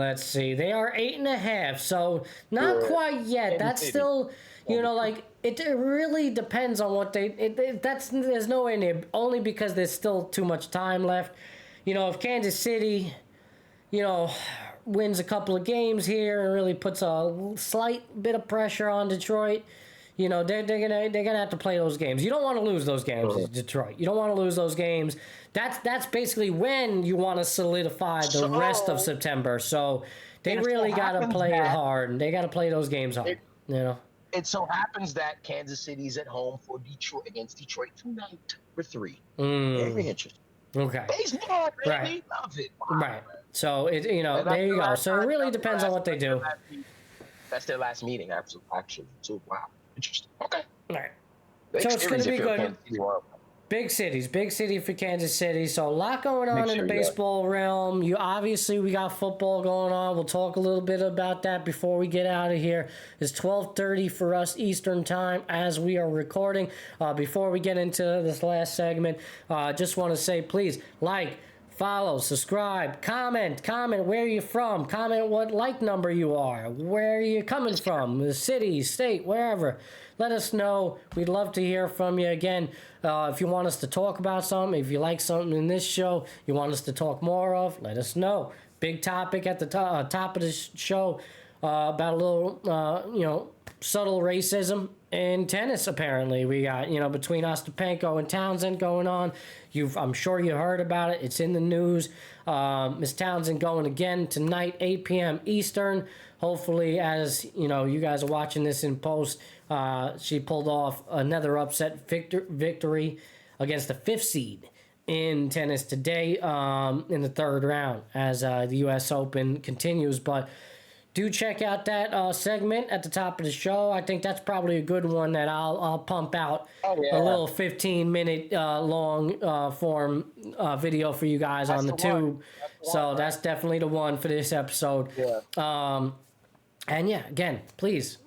They are 8.5, so not quite yet. That's still, it really depends on what there's no way near, only because there's still too much time left. If Kansas City, wins a couple of games here and really puts a slight bit of pressure on Detroit, they're gonna have to play those games. You don't want to lose those games, Detroit. You don't want to lose those games. That's basically when you want to solidify the rest of September. So they really got to play it hard, and they got to play those games hard. It so happens that Kansas City's at home for Detroit against Detroit tonight for 3. Very interesting. Okay. Baseball, really love it. Wow. Right. So there you go. So it really depends on what they do. That's their last meeting, actually. So wow. Interesting. Okay. All right. So it's going to be good. Big city for Kansas City. So a lot going on in the baseball realm. We got football going on. We'll talk a little bit about that before we get out of here. It's 12:30 for us Eastern time as we are recording. Before we get into this last segment, just want to say, please follow, subscribe, comment where you're from, comment what number you are, where you're coming from, the city, state, wherever. Let us know. We'd love to hear from you. Again, if you want us to talk about something, if you like something in this show, you want us to talk more of, let us know. Big topic at the top of the show about a little, subtle racism in tennis, apparently. We got, between Ostapenko and Townsend going on. I'm sure you heard about it. It's in the news. Miss Townsend going again tonight, 8 p.m. Eastern. Hopefully, as, you guys are watching this in post, she pulled off another upset victory against the 5th seed in tennis today in the 3rd round as the U.S. Open continues. But do check out that segment at the top of the show. I think that's probably a good one that I'll pump out a little 15-minute long form video for you guys on the tube. So that's definitely the one for this episode. Yeah. And again, please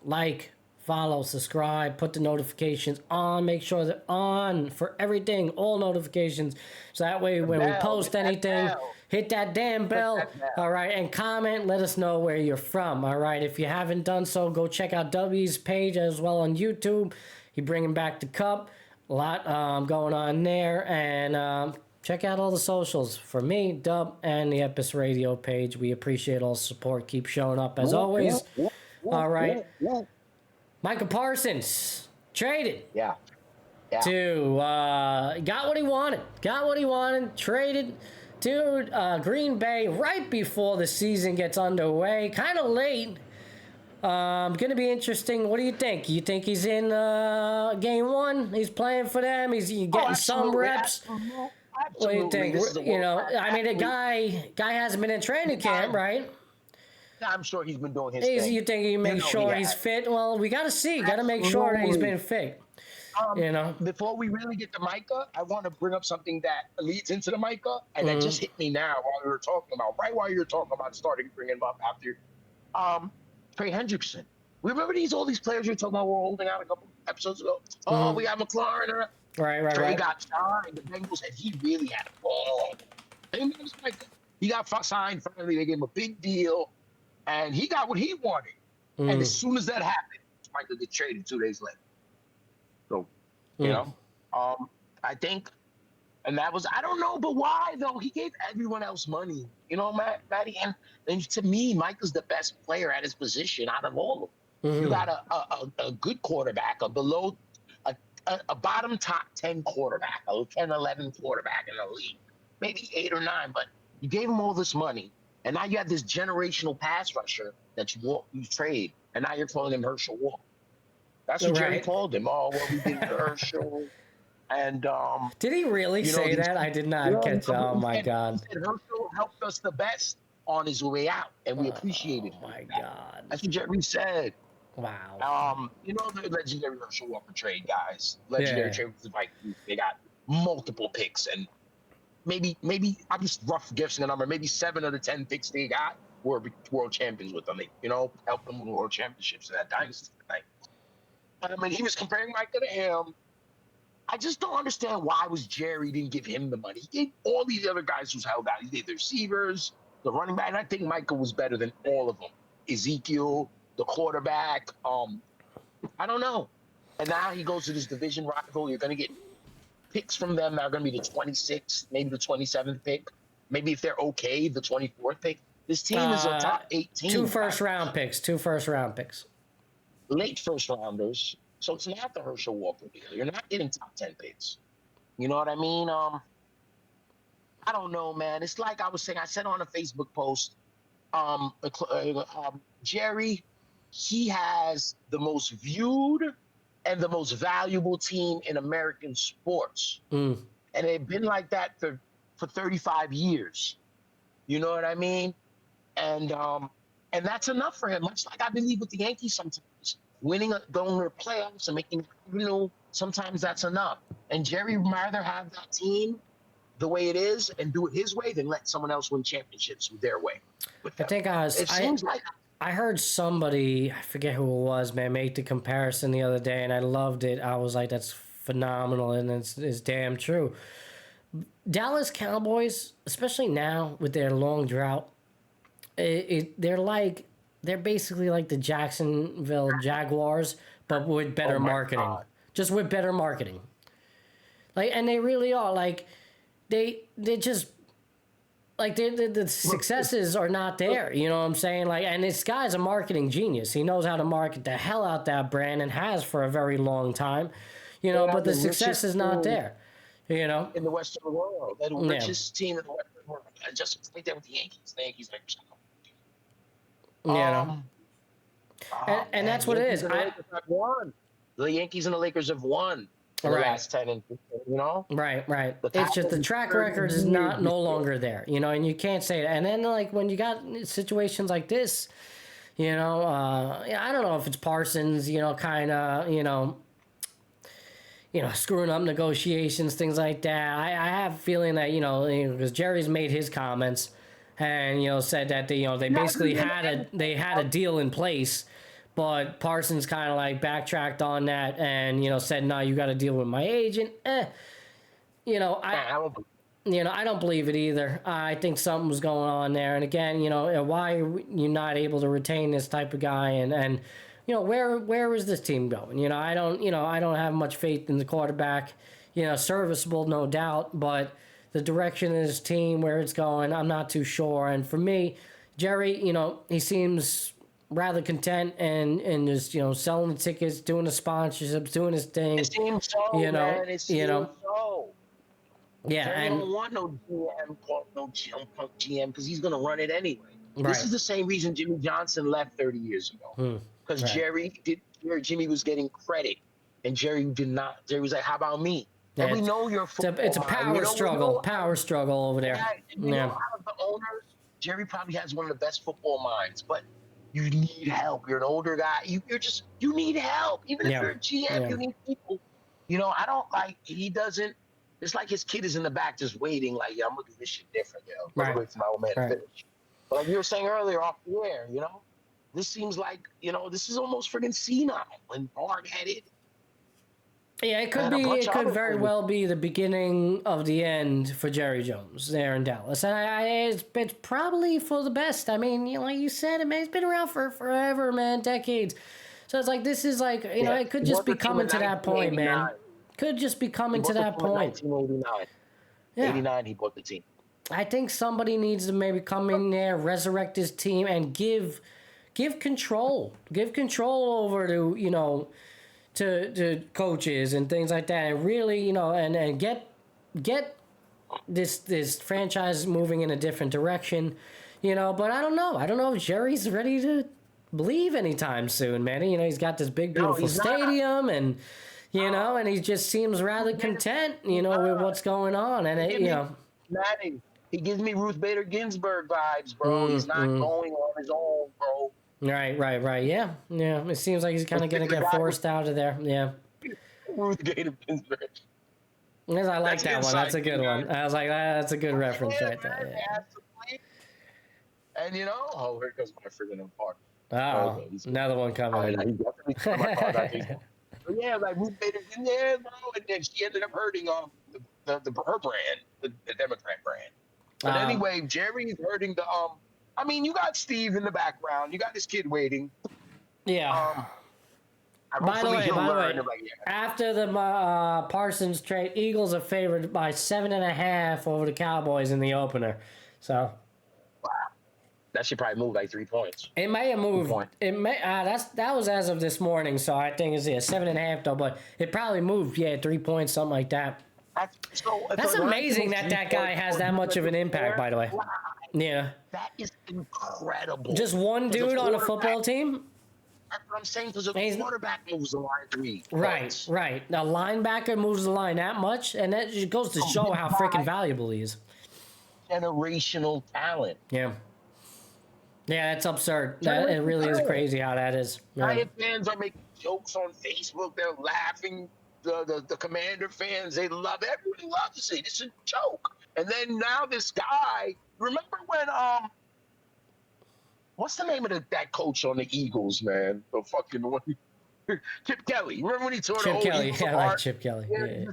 follow, subscribe, put the notifications on. Make sure they're on for everything, all notifications. So that way when we post anything, hit that damn bell. All right, and comment. Let us know where you're from. All right, if you haven't done so, go check out W's page as well on YouTube. He's bringing back the cup. A lot going on there. And check out all the socials for me, Dub, and the Epis Radio page. We appreciate all the support. Keep showing up as always. All right. Micah Parsons traded. Yeah. To got what he wanted. Traded to Green Bay right before the season gets underway. Kind of late. Going to be interesting. What do you think? You think he's in game 1? He's playing for them. He's getting some reps. Absolutely. What do you think? I mean, the guy hasn't been in training camp, right? I'm sure he's been doing his thing. You think he makes sure he's fit? Well, we got to see. Got to make sure that he's been fit. Before we really get to Micah, I want to bring up something that leads into the Micah, and that just hit me now while we were talking about, right while you were talking about starting bringing him up after Trey Hendrickson. Remember all these players you were talking about were holding out a couple episodes ago? Oh, we got McLaurin. Right. Trey got signed. The Bengals, and he really had a ball. He got signed finally. They gave him a big deal, and he got what he wanted. And as soon as that happened, Micah get traded 2 days later. So, you know, I think, and that was, I don't know, but why though? He gave everyone else money, you know, Matty. And to me, Micah's the best player at his position out of all of them. You got a good quarterback, a bottom top 10 quarterback, a 10, 11 quarterback in the league, maybe 8 or 9, but you gave him all this money. And now you have this generational pass rusher that you trade, and now you're calling him Herschel Walker. That's what Jerry called him. Oh, well, we did Herschel. And did he really say that? I did not catch. Oh my God! He said Herschel helped us the best on his way out, and we appreciated him. Oh my God! That's what Jerry said. Wow. You know the legendary Herschel Walker trade, guys. Legendary trade with the Vikings. They got multiple picks, and maybe I'm just rough guessing a number. Maybe 7 of the 10 picks they got were world champions with them. They, helped them with world championships in that dynasty. I mean, he was comparing Micah to him. I just don't understand why Jerry didn't give him the money. He gave all these other guys who's held out. He gave the receivers, the running back, and I think Micah was better than all of them. Ezekiel, the quarterback. I don't know. And now he goes to this division rival. You're going to get picks from them that are going to be the 26th, maybe the 27th pick. Maybe if they're okay, the 24th pick. This team is a top 18. 2 first-round picks. 2 first-round picks. Late first-rounders. So it's not the Herschel Walker deal. You're not getting top 10 picks. You know what I mean? I don't know, man. It's like I was saying. I said on a Facebook post, Jerry, he has the most viewed and the most valuable team in American sports. And they've been like that for 35 years. You know what I mean? And that's enough for him. Much like I believe with the Yankees sometimes. Going to the playoffs and making, sometimes that's enough. And Jerry would rather have that team the way it is and do it his way than let someone else win championships their way. I think I heard somebody, I forget who it was, man, make the comparison the other day, and I loved it. I was like, that's phenomenal, and it's damn true. Dallas Cowboys, especially now with their long drought, they're basically like the Jacksonville Jaguars, but with better marketing. God. Just with better marketing. And they really are. They just, the successes are not there. You know what I'm saying? And this guy's a marketing genius. He knows how to market the hell out that brand and has for a very long time. But the success is not there. In the Western world. They're the richest team in the Western world. Just like that with the Yankees. The Yankees are and that's what it is. The Yankees and the Lakers have won the last 10 and 15, Right. It's just the track record is no longer there, and you can't say that. And then when you got situations like this, I don't know if it's Parsons, kind of, screwing up negotiations, things like that. I have a feeling that, because Jerry's made his comments. And said that they basically had a deal in place, but Parsons kind of backtracked on that and said, no, you got to deal with my agent. I don't believe it either. I think something was going on there. And again, why are you not able to retain this type of guy? And where is this team going? I don't have much faith in the quarterback. Serviceable, no doubt, but the direction of his team, where it's going, I'm not too sure. And for me, Jerry, he seems rather content and just, selling the tickets, doing the sponsorships, doing his thing. It seems so, man. It seems so. Yeah, Jerry and don't want no GM because he's going to run it anyway. Right. This is the same reason Jimmy Johnson left 30 years ago. Because Jimmy was getting credit, and Jerry did not. Jerry was like, "How about me?" Yeah, and we know you're football. It's a power struggle. Power struggle over there. Yeah. Out of the owners, Jerry probably has one of the best football minds, but you need help. You're an older guy. You need help. Even if you're a GM, you need people. I don't like. He doesn't. It's like his kid is in the back just waiting. Like, I'm gonna do this shit different. Right. Wait for my old man to finish. But like you were saying earlier off the air, this seems like this is almost friggin' senile and hard-headed. Yeah, it could be. It could very well be the beginning of the end for Jerry Jones there in Dallas, and it's probably for the best. I mean, like you said, it's been around for forever, man, decades. So it's like this is like it could just be coming to that point, man. Could just be coming to that point. 1989. Yeah. 89, he bought the team. I think somebody needs to maybe come in there, resurrect his team, and give control. Give control over to coaches and things like that, and really, and get this franchise moving in a different direction, But I don't know if Jerry's ready to leave anytime soon, man. He's got this big, beautiful stadium, and and he just seems rather content, with what's going on, and Matty, he gives me Ruth Bader Ginsburg vibes, bro. He's not going on his own, bro. Right. Yeah. It seems like he's kind of going to get forced out of there. Yeah. Ruth Bader Ginsburg. I like that one. That's a good one. I was like, that's a good reference right there. Yeah. And here goes my friggin' part. Oh, another one coming. Yeah, like Ruth Bader Ginsburg, bro, and then she ended up hurting her brand, the Democrat brand. But anyway, Jerry's hurting the you got Steve in the background. You got this kid waiting. Yeah. By the way, after the Parsons trade, Eagles are favored by 7.5 over the Cowboys in the opener. So that should probably move like 3 points. It may have moved. It may. That was as of this morning, so I think it's 7.5 though. But it probably moved. 3 points, something like that. That's amazing that guy has that much of an impact. By the way. Yeah. That is incredible. Just one dude on a football team? That's what I'm saying, because a quarterback moves the line 3 points. Right. A linebacker moves the line that much, and that just goes to show how freaking valuable he is. Generational talent. Yeah. Yeah, that's absurd. It really is crazy how that is. Giant fans are making jokes on Facebook. They're laughing. The Commander fans, they love it. Everybody loves it. It's a joke. And then now this guy... Remember when what's the name of that coach on the Eagles, man? The fucking one, Chip Kelly. Remember when he tore the whole Eagles apart? I like Chip Kelly. Yeah.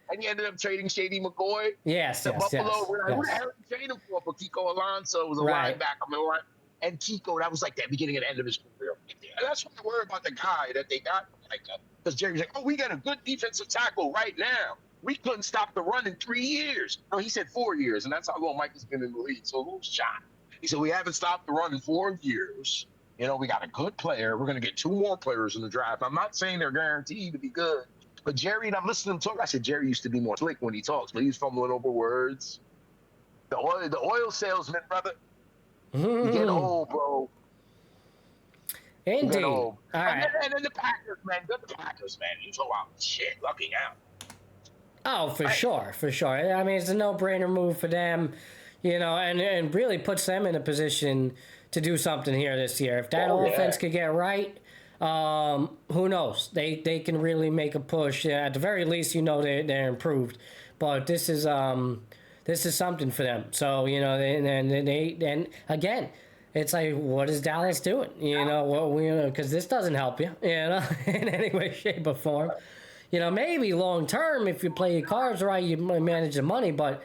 And he ended up trading Shady McCoy. Yes. Buffalo. Who the hell did he trade him for? But Kiko Alonso was a linebacker. And Kiko, that was like the beginning and end of his career. And that's what I worry about the guy that they got. Because Jerry's like, we got a good defensive tackle right now. We couldn't stop the run in 3 years. No, he said 4 years, and that's how long Mike has been in the league. So who's shot? He said, we haven't stopped the run in 4 years. We got a good player. We're going to get 2 more players in the draft. I'm not saying they're guaranteed to be good. But Jerry, and I'm listening to him talk, I said, Jerry used to be more slick when he talks, but he's fumbling over words. The oil salesman, brother. You get old, bro. Indeed. All right. And then the Packers, man. The Packers, man. You go out. Shit, lucking out. Oh, for sure. I mean, it's a no-brainer move for them, and really puts them in a position to do something here this year. If that offense could get right, who knows? They can really make a push. At the very least, they're improved. But this is something for them. So and again, it's like, what is Dallas doing? Because this doesn't help you, in any way, shape, or form. Maybe long term, if you play your cards right, you manage the money. But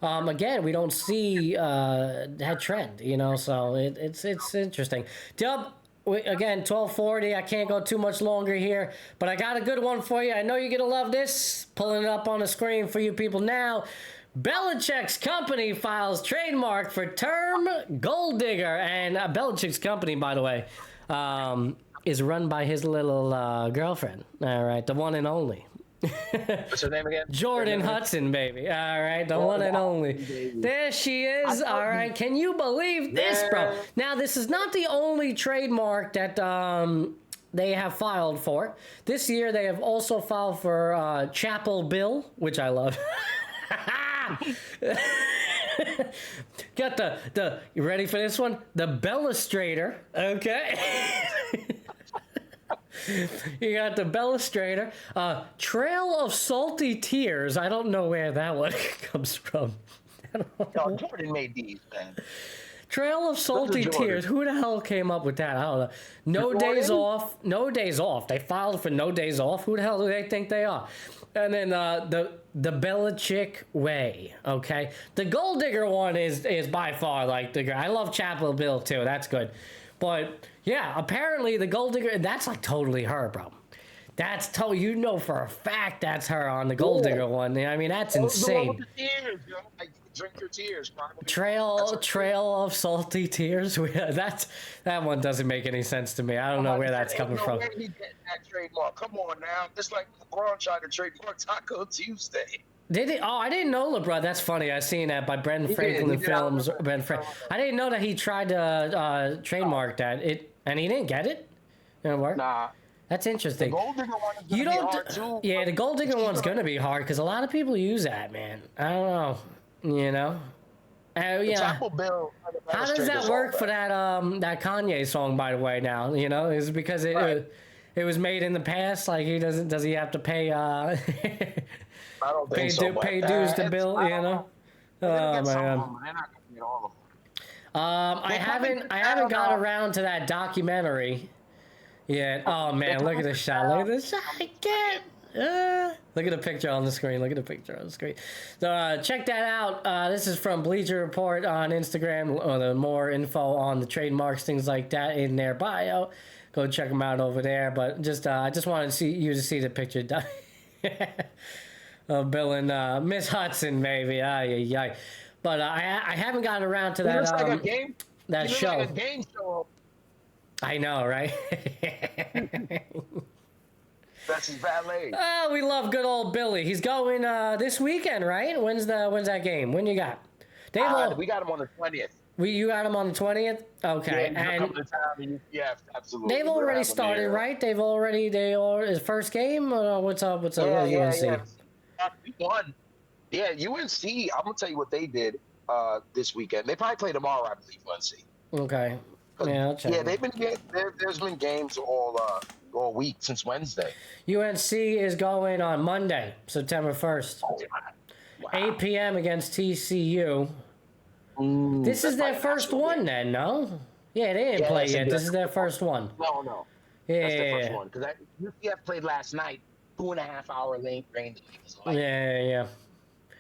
again, we don't see that trend. So it's interesting. Dub, again, 12:40. I can't go too much longer here, but I got a good one for you. I know you're gonna love this. Pulling it up on the screen for you people now. Belichick's company files trademark for term gold digger. And Belichick's company, by the way, is run by his little girlfriend. All right, the one and only. What's her name again? Jordan Hudson, baby. All right, the one and only. There she is. All right, can you believe this, bro? Now, this is not the only trademark that they have filed for. This year, they have also filed for Chapel Bill, which I love. Got the you ready for this one? The Bellustrator, okay? You got the Bellustrator. Trail of Salty Tears. I don't know where that one comes from. No, Jordan made these, man. Trail of Salty Tears. Who the hell came up with that? I don't know. No Days Off. No Days Off. They filed for No Days Off. Who the hell do they think they are? And then the Belichick way. Okay, the Gold Digger one is by far like the. I love Chapel Bill too. That's good, but yeah, apparently the Gold Digger. That's like totally her, bro. That's you know for a fact that's her on the Gold Digger one. I mean, that's insane. Tears, you know? Like, drink your tears. Trail of Salty Tears. That one doesn't make any sense to me. I don't know where that's coming from. Where he getting that trademark? Come on now. It's like LeBron tried to trademark Taco Tuesday. Did he? Oh, I didn't know LeBron. That's funny. I seen that by Brendan Franklin Films. I didn't know that he tried to trademark that. And he didn't get it. Didn't work. Nah. That's interesting. The Gold Digger one is gonna be hard too. Yeah, the Gold Digger one's gonna be hard because a lot of people use that, man. I don't know. You know. Yeah. How does that work for that that Kanye song, by the way? Now, you know, is it because it was made in the past? Like does he have to pay I don't think so, pay dues to Bill? You know. Oh man. I haven't got around to that documentary yet. Oh man, look at this shot. Look at this shot again. Look at the picture on the screen. Look at the picture on the screen. So check that out. This is from Bleacher Report on Instagram. The more info on the trademarks, things like that in their bio. Go check them out over there. But just I just wanted to see the picture of Bill and Miss Hudson, maybe. But I haven't gotten around to that like a game. That show. Like a game show. I know, right? That's his valet. Oh, we love good old Billy. He's going this weekend, right? When's that game? When you got? We got him on the 20th. You got him on the 20th? Okay. And yeah, absolutely. They've already started, right? His first game? What's up? UNC? Yeah. We won. Yeah, UNC, I'm going to tell you what they did this weekend. They probably play tomorrow, I believe, UNC. Okay. Yeah, I'll check. Yeah, there's been games all week since Wednesday. UNC is going on Monday, September 1st. Wow. 8 p.m. against TCU. This is their first one then, no? Yeah, they didn't play yet. This is their first one. No. Yeah. That's their first one. Because UCF played last night, 2.5-hour rain delay. Yeah.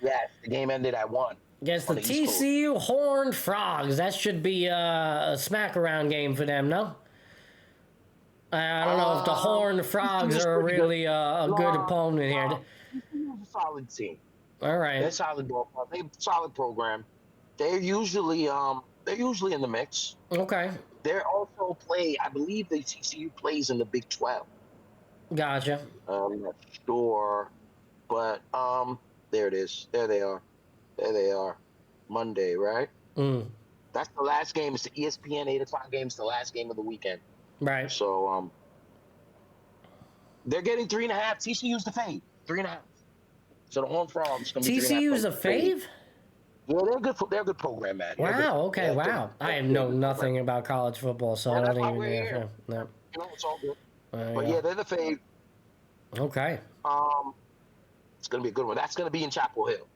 Yeah, the game ended at 1. Against the TCU Horned Frogs. That should be a smack-around game for them, no? I don't know if the Horned Frogs are really a good opponent here. TCU's a solid team. All right. They're solid ball. They're a solid program. They're usually in the mix. Okay. They're also I believe the TCU plays in the Big 12. Gotcha. I'm not sure, but there it is. There they are. Monday, right? That's the last game. It's the ESPN 8 o'clock game. It's the last game of the weekend. Right. So they're getting 3.5. TCU's the fave. 3.5. So the Horned Frogs gonna be TCU's a fave? Yeah, they're a good program, man. Wow. Okay. Wow. I know nothing about college football, so I don't even know. No. You know, it's all good. But yeah, they're the fave. Okay. It's gonna be a good one. That's gonna be in Chapel Hill.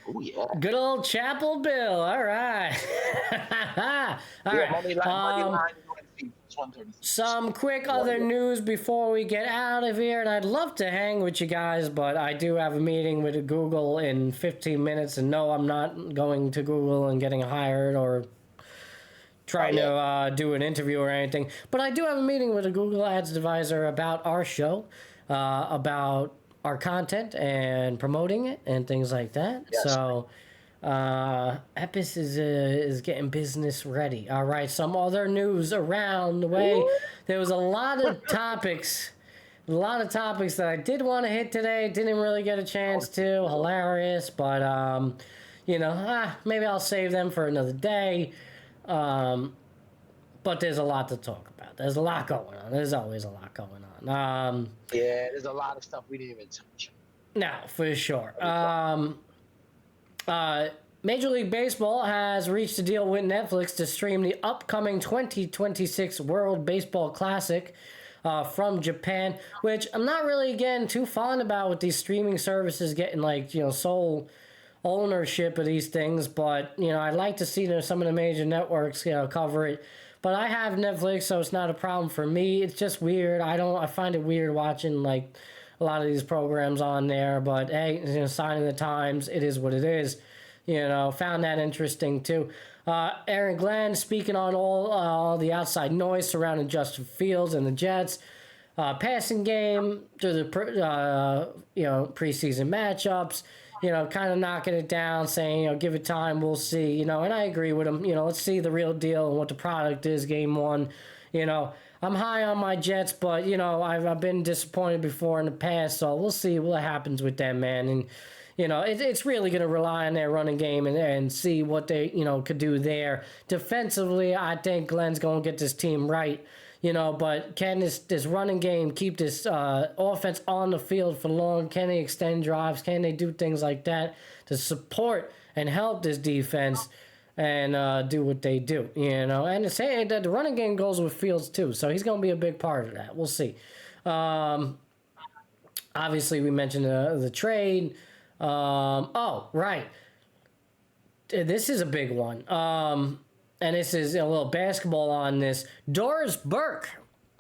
Oh yeah. Good old Chapel Bill. All right. All right. Some quick other news before we get out of here, and I'd love to hang with you guys, but I do have a meeting with Google in 15 minutes, and no, I'm not going to Google and getting hired or trying to do an interview or anything. But I do have a meeting with a Google Ads advisor about our show, about our content and promoting it and things like that. Yes. So Epis is getting business ready. All right, some other news around the way. There was a lot of topics that I did want to hit today. Didn't really get a chance to. Hilarious, but maybe I'll save them for another day. But there's a lot to talk about. There's a lot going on. There's always a lot going on. There's a lot of stuff we didn't even touch. No, for sure. Major League Baseball has reached a deal with Netflix to stream the upcoming 2026 World Baseball Classic from Japan, which I'm not really getting too fond about with these streaming services getting sole ownership of these things. But I'd like to see some of the major networks cover it. But I have Netflix, so it's not a problem for me. It's just weird. I find it weird watching a lot of these programs on there. But hey, sign of the times. It is what it is. Found that interesting too. Aaron Glenn speaking on all the outside noise surrounding Justin Fields and the Jets. Passing game through the preseason matchups. Kind of knocking it down, saying, give it time, we'll see, and I agree with him. Let's see the real deal and what the product is game one. I'm high on my Jets, but, I've been disappointed before in the past, so we'll see what happens with them, man. And, it's really going to rely on their running game and see what they, could do there. Defensively, I think Glenn's going to get this team right. But can this running game keep this offense on the field for long? Can they extend drives? Can they do things like that to support and help this defense and do what they do? And to say that the running game goes with Fields too, so he's going to be a big part of that. We'll see. Obviously, we mentioned the trade. Right. This is a big one. And this is a little basketball on this. Doris Burke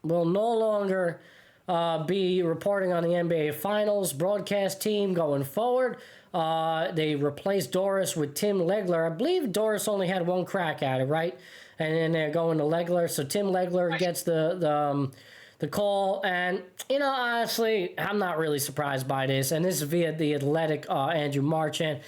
will no longer be reporting on the NBA Finals broadcast team going forward. They replaced Doris with Tim Legler. I believe Doris only had one crack at it, right? And then they're going to Legler. So Tim Legler gets the call. And, honestly, I'm not really surprised by this. And this is via the Athletic, Andrew Marchand.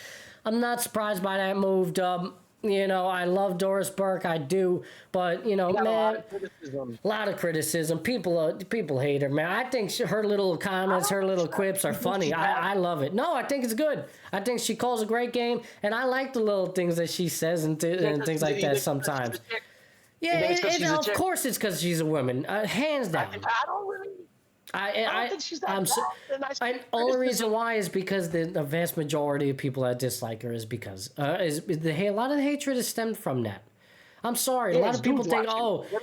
I'm not surprised by that move, Dub. I love Doris Burke, I do, but man, a lot of criticism. People hate her, man. I think her little comments, her little quips are funny. I love it. No, I think it's good. I think she calls a great game, and I like the little things that she says and things like that sometimes. Yeah, of course it's because she's a woman, hands down. I don't really. I don't think she's that bad. Only reason why is because the vast majority of people that dislike her is because a lot of the hatred is stemmed from that. I'm sorry. A lot of people think,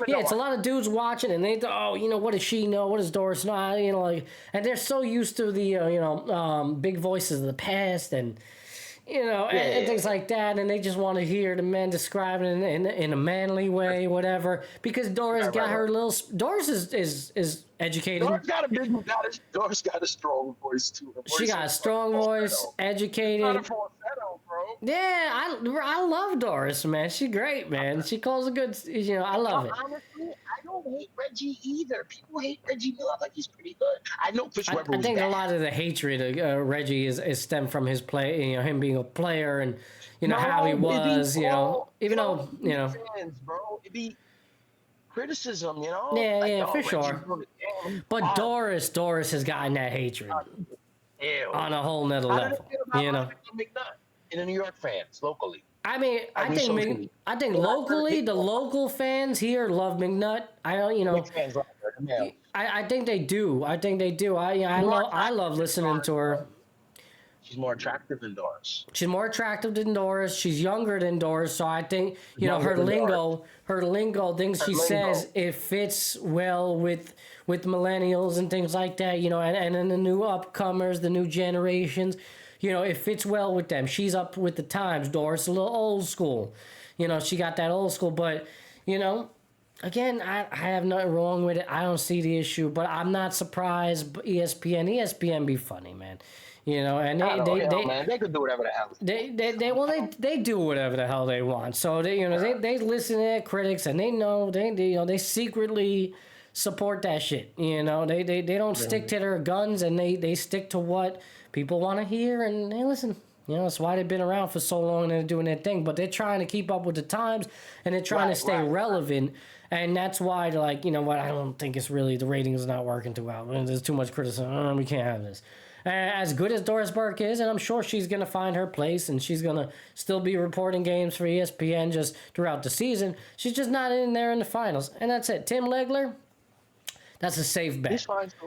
it's a lot of dudes watching, and they think, what does she know? What does Doris know? And they're so used to the, big voices of the past and, and things like that, and they just want to hear the men describing it in a manly way, whatever. Because Doris got her little. Doris is educated. Doris got a strong voice too. She got a strong voice, educated. Not a falsetto, bro. Yeah, I love Doris, man. She's great, man. She calls a good. I love it. Honestly, I don't hate Reggie either. People hate Reggie Miller. Like he's pretty good. I know Chris Webber. I think a lot of the hatred of Reggie is stemmed from his play. Him being a player and how he was. Even though fans, bro, it'd be criticism. Yeah, for sure. But Doris has gotten that hatred on a whole nother level. In the New York fans locally. I mean, I think locally, the local fans here love McNutt. I think they do. I love listening to her. She's more attractive than Doris. She's younger than Doris, so I think her lingo, things she says, it fits well with millennials and things like that. And then the new upcomers, the new generations. It fits well with them. She's up with the times. Doris, a little old school. She got that old school. But, again, I have nothing wrong with it. I don't see the issue. But I'm not surprised. ESPN be funny, man. And they could do whatever the hell. They do whatever the hell they want. So they listen to their critics, and they know they secretly support that shit. You know, they don't stick to their guns, and they stick to what people want to hear, and they listen. You know, that's why they've been around for so long and they're doing their thing. But they're trying to keep up with the times, and they're trying to stay relevant. And that's why, like, you know what, I don't think it's really, the ratings are not working too well. There's too much criticism. We can't have this. As good as Doris Burke is, and I'm sure she's going to find her place, and she's going to still be reporting games for ESPN just throughout the season, she's just not in there in the finals. And that's it. Tim Legler, that's a safe bet.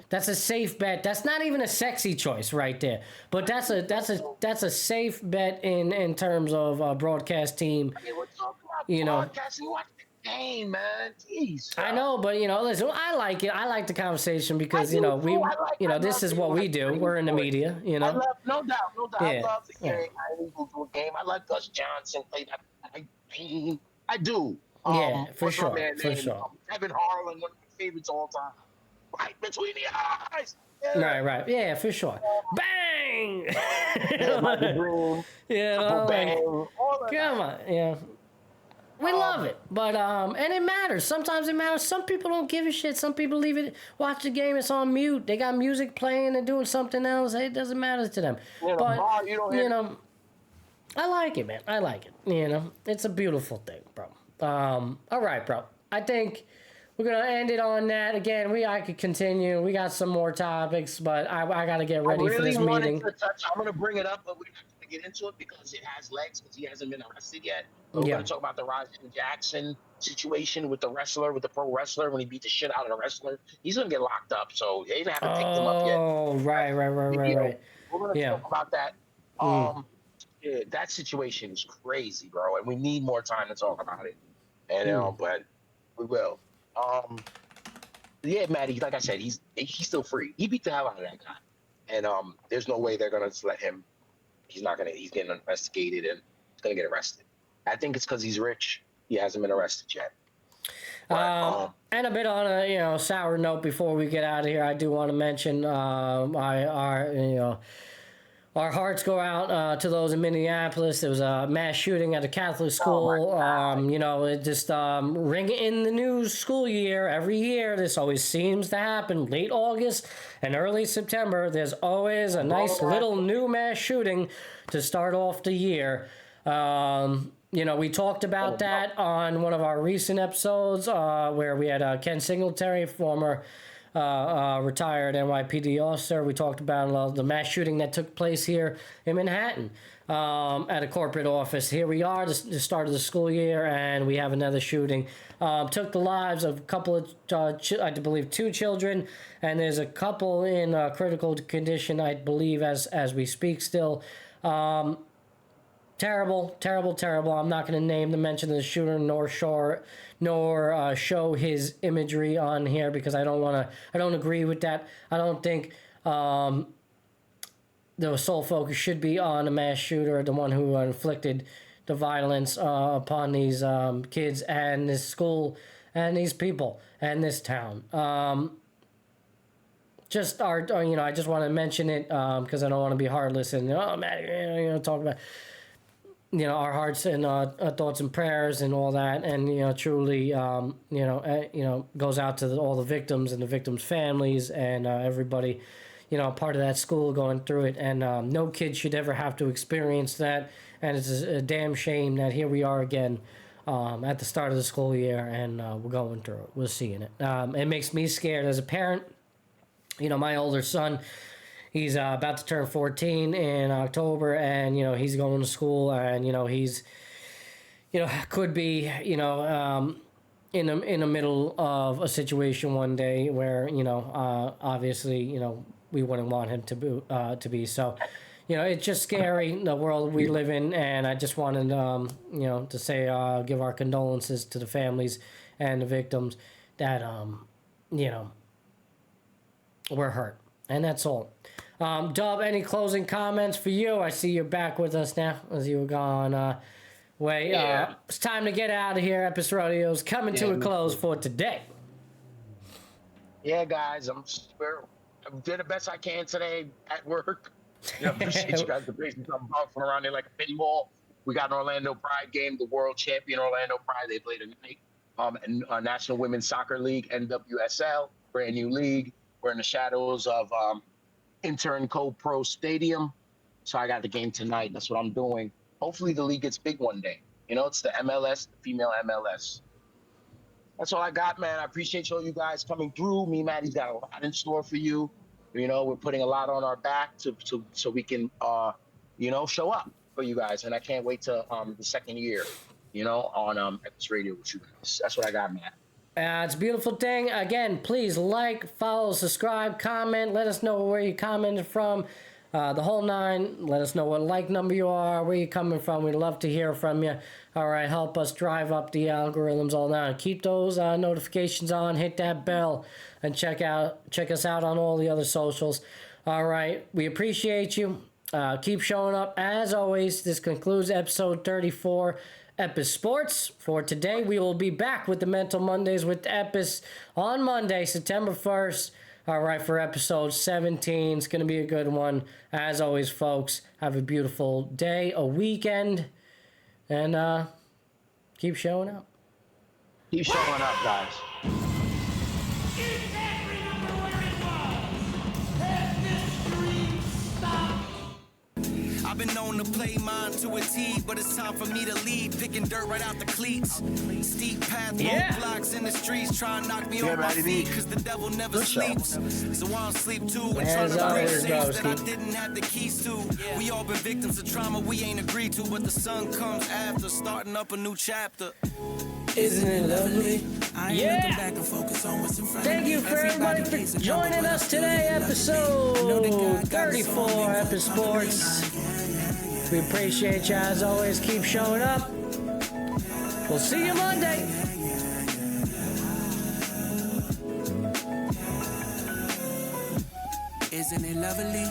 That's a safe bet. That's not even a sexy choice right there. But that's a safe bet in terms of broadcast team. I mean, we're talking about you know, broadcasting. Watch the game, man. Jeez. I know, but you know, listen, I like it. I like the conversation because you know this is what we do. We're in the media. You know, no doubt. Yeah. I love the game. I go to a game. I like Gus Johnson play that. I do. For sure. Kevin Harlan, one of my favorites all time. Right between the eyes. Yeah. Right. Yeah, for sure. Bang! Bang. Come on. Yeah. We love it. But, and it matters. Sometimes it matters. Some people don't give a shit. Some people leave it, watch the game, it's on mute. They got music playing and doing something else. It doesn't matter to them. But, you know, I like it, man. I like it. You know, it's a beautiful thing, bro. All right, bro. I think we're going to end it on that. Again, I could continue. We got some more topics, but I got to get ready for this meeting. I'm going to bring it up, but we're not going to get into it because it has legs because he hasn't been arrested yet. We're going to talk about the Ryan Jackson situation with the pro wrestler, when he beat the shit out of the wrestler. He's going to get locked up, so they didn't have to pick them up yet. Oh, right. We're going to talk about that. Yeah, that situation is crazy, bro, and we need more time to talk about it. And but we will. Yeah, Matty, like I said, he's still free. He beat the hell out of that guy, and there's no way they're gonna just let him. He's getting investigated and he's gonna get arrested. I think it's because he's rich. He hasn't been arrested yet. But, and a bit on a sour note before we get out of here, I do want to mention our hearts go out to those in Minneapolis. There was a mass shooting at a Catholic school. It just ring in the news school year. Every year, this always seems to happen. Late August and early September, there's always a nice little new mass shooting to start off the year. We talked about that on one of our recent episodes where we had Ken Singletary, former retired NYPD officer. We talked about the mass shooting that took place here in Manhattan at a corporate office. Here we are, the start of the school year, and we have another shooting. Took the lives of a couple of, I believe, 2 children, and there's a couple in critical condition, I believe, as we speak still. Terrible. I'm not going to mention the shooter nor show his imagery on here because I don't agree with that. I don't think the sole focus should be on the mass shooter, the one who inflicted the violence upon these kids and this school and these people and this town. I just want to mention it because I don't want to be heartless and Matty, talk about. Our hearts and thoughts and prayers and all that, and truly, goes out to all the victims and the victims' families and everybody, part of that school going through it. And no kid should ever have to experience that. And it's a damn shame that here we are again at the start of the school year, and we're going through it. We're seeing it. It makes me scared as a parent. My older son. He's about to turn 14 in October, and he's going to school, and he's could be in the middle of a situation one day where obviously we wouldn't want him to be. So it's just scary, the world we live in, and I just wanted to say give our condolences to the families and the victims that we're hurt, and that's all. Dub, any closing comments for you? I see you're back with us now as you were gone away. Yeah. It's time to get out of here. Epis Rodeo's coming to a close for today. Yeah, guys, I did the best I can today at work. Appreciate you guys for patience. I'm bouncing around there like a pinball. We got an Orlando Pride game, the world champion Orlando Pride. They played tonight. National Women's Soccer League, NWSL, brand new league. We're in the shadows of intern co-pro stadium. So I got the game tonight. That's what I'm doing. Hopefully the league gets big one day. You know, it's the MLS, the female MLS. That's all I got, man. I appreciate all you guys coming through. Me and Matty's got a lot in store for you. You know, we're putting a lot on our back so we can, you know, show up for you guys. And I can't wait to the second year, you know, on Epis Radio with you guys. That's what I got, man. It's a beautiful thing. Again, please like, follow, subscribe, comment. Let us know where you commented from. The whole nine. Let us know what like number you are, where you're coming from. We'd love to hear from you. All right, help us drive up the algorithms all now. Keep those notifications on. Hit that bell, and check us out on all the other socials. All right, we appreciate you. Keep showing up. As always, this concludes episode 34. Epis Sports. For today, we will be back with the Mental Mondays with Epis on Monday, September 1st. All right, for episode 17. It's going to be a good one. As always, folks, have a beautiful day, a weekend, and keep showing up. Keep showing up, guys. I've been known to play mine to a T, but it's time for me to lead, picking dirt right out the cleats. Steep path, roadblocks in the streets, trying to knock me off my feet, cause the devil never sleeps. So I don't sleep too, and trying to break things that I didn't have the keys to. We all been victims of trauma we ain't agreed to, but the sun comes after, starting up a new chapter. Isn't it lovely? Yeah! Thank you for everybody for joining us today, episode 34, Epis Sports. We appreciate you as always. Keep showing up. We'll see you Monday. Isn't it lovely?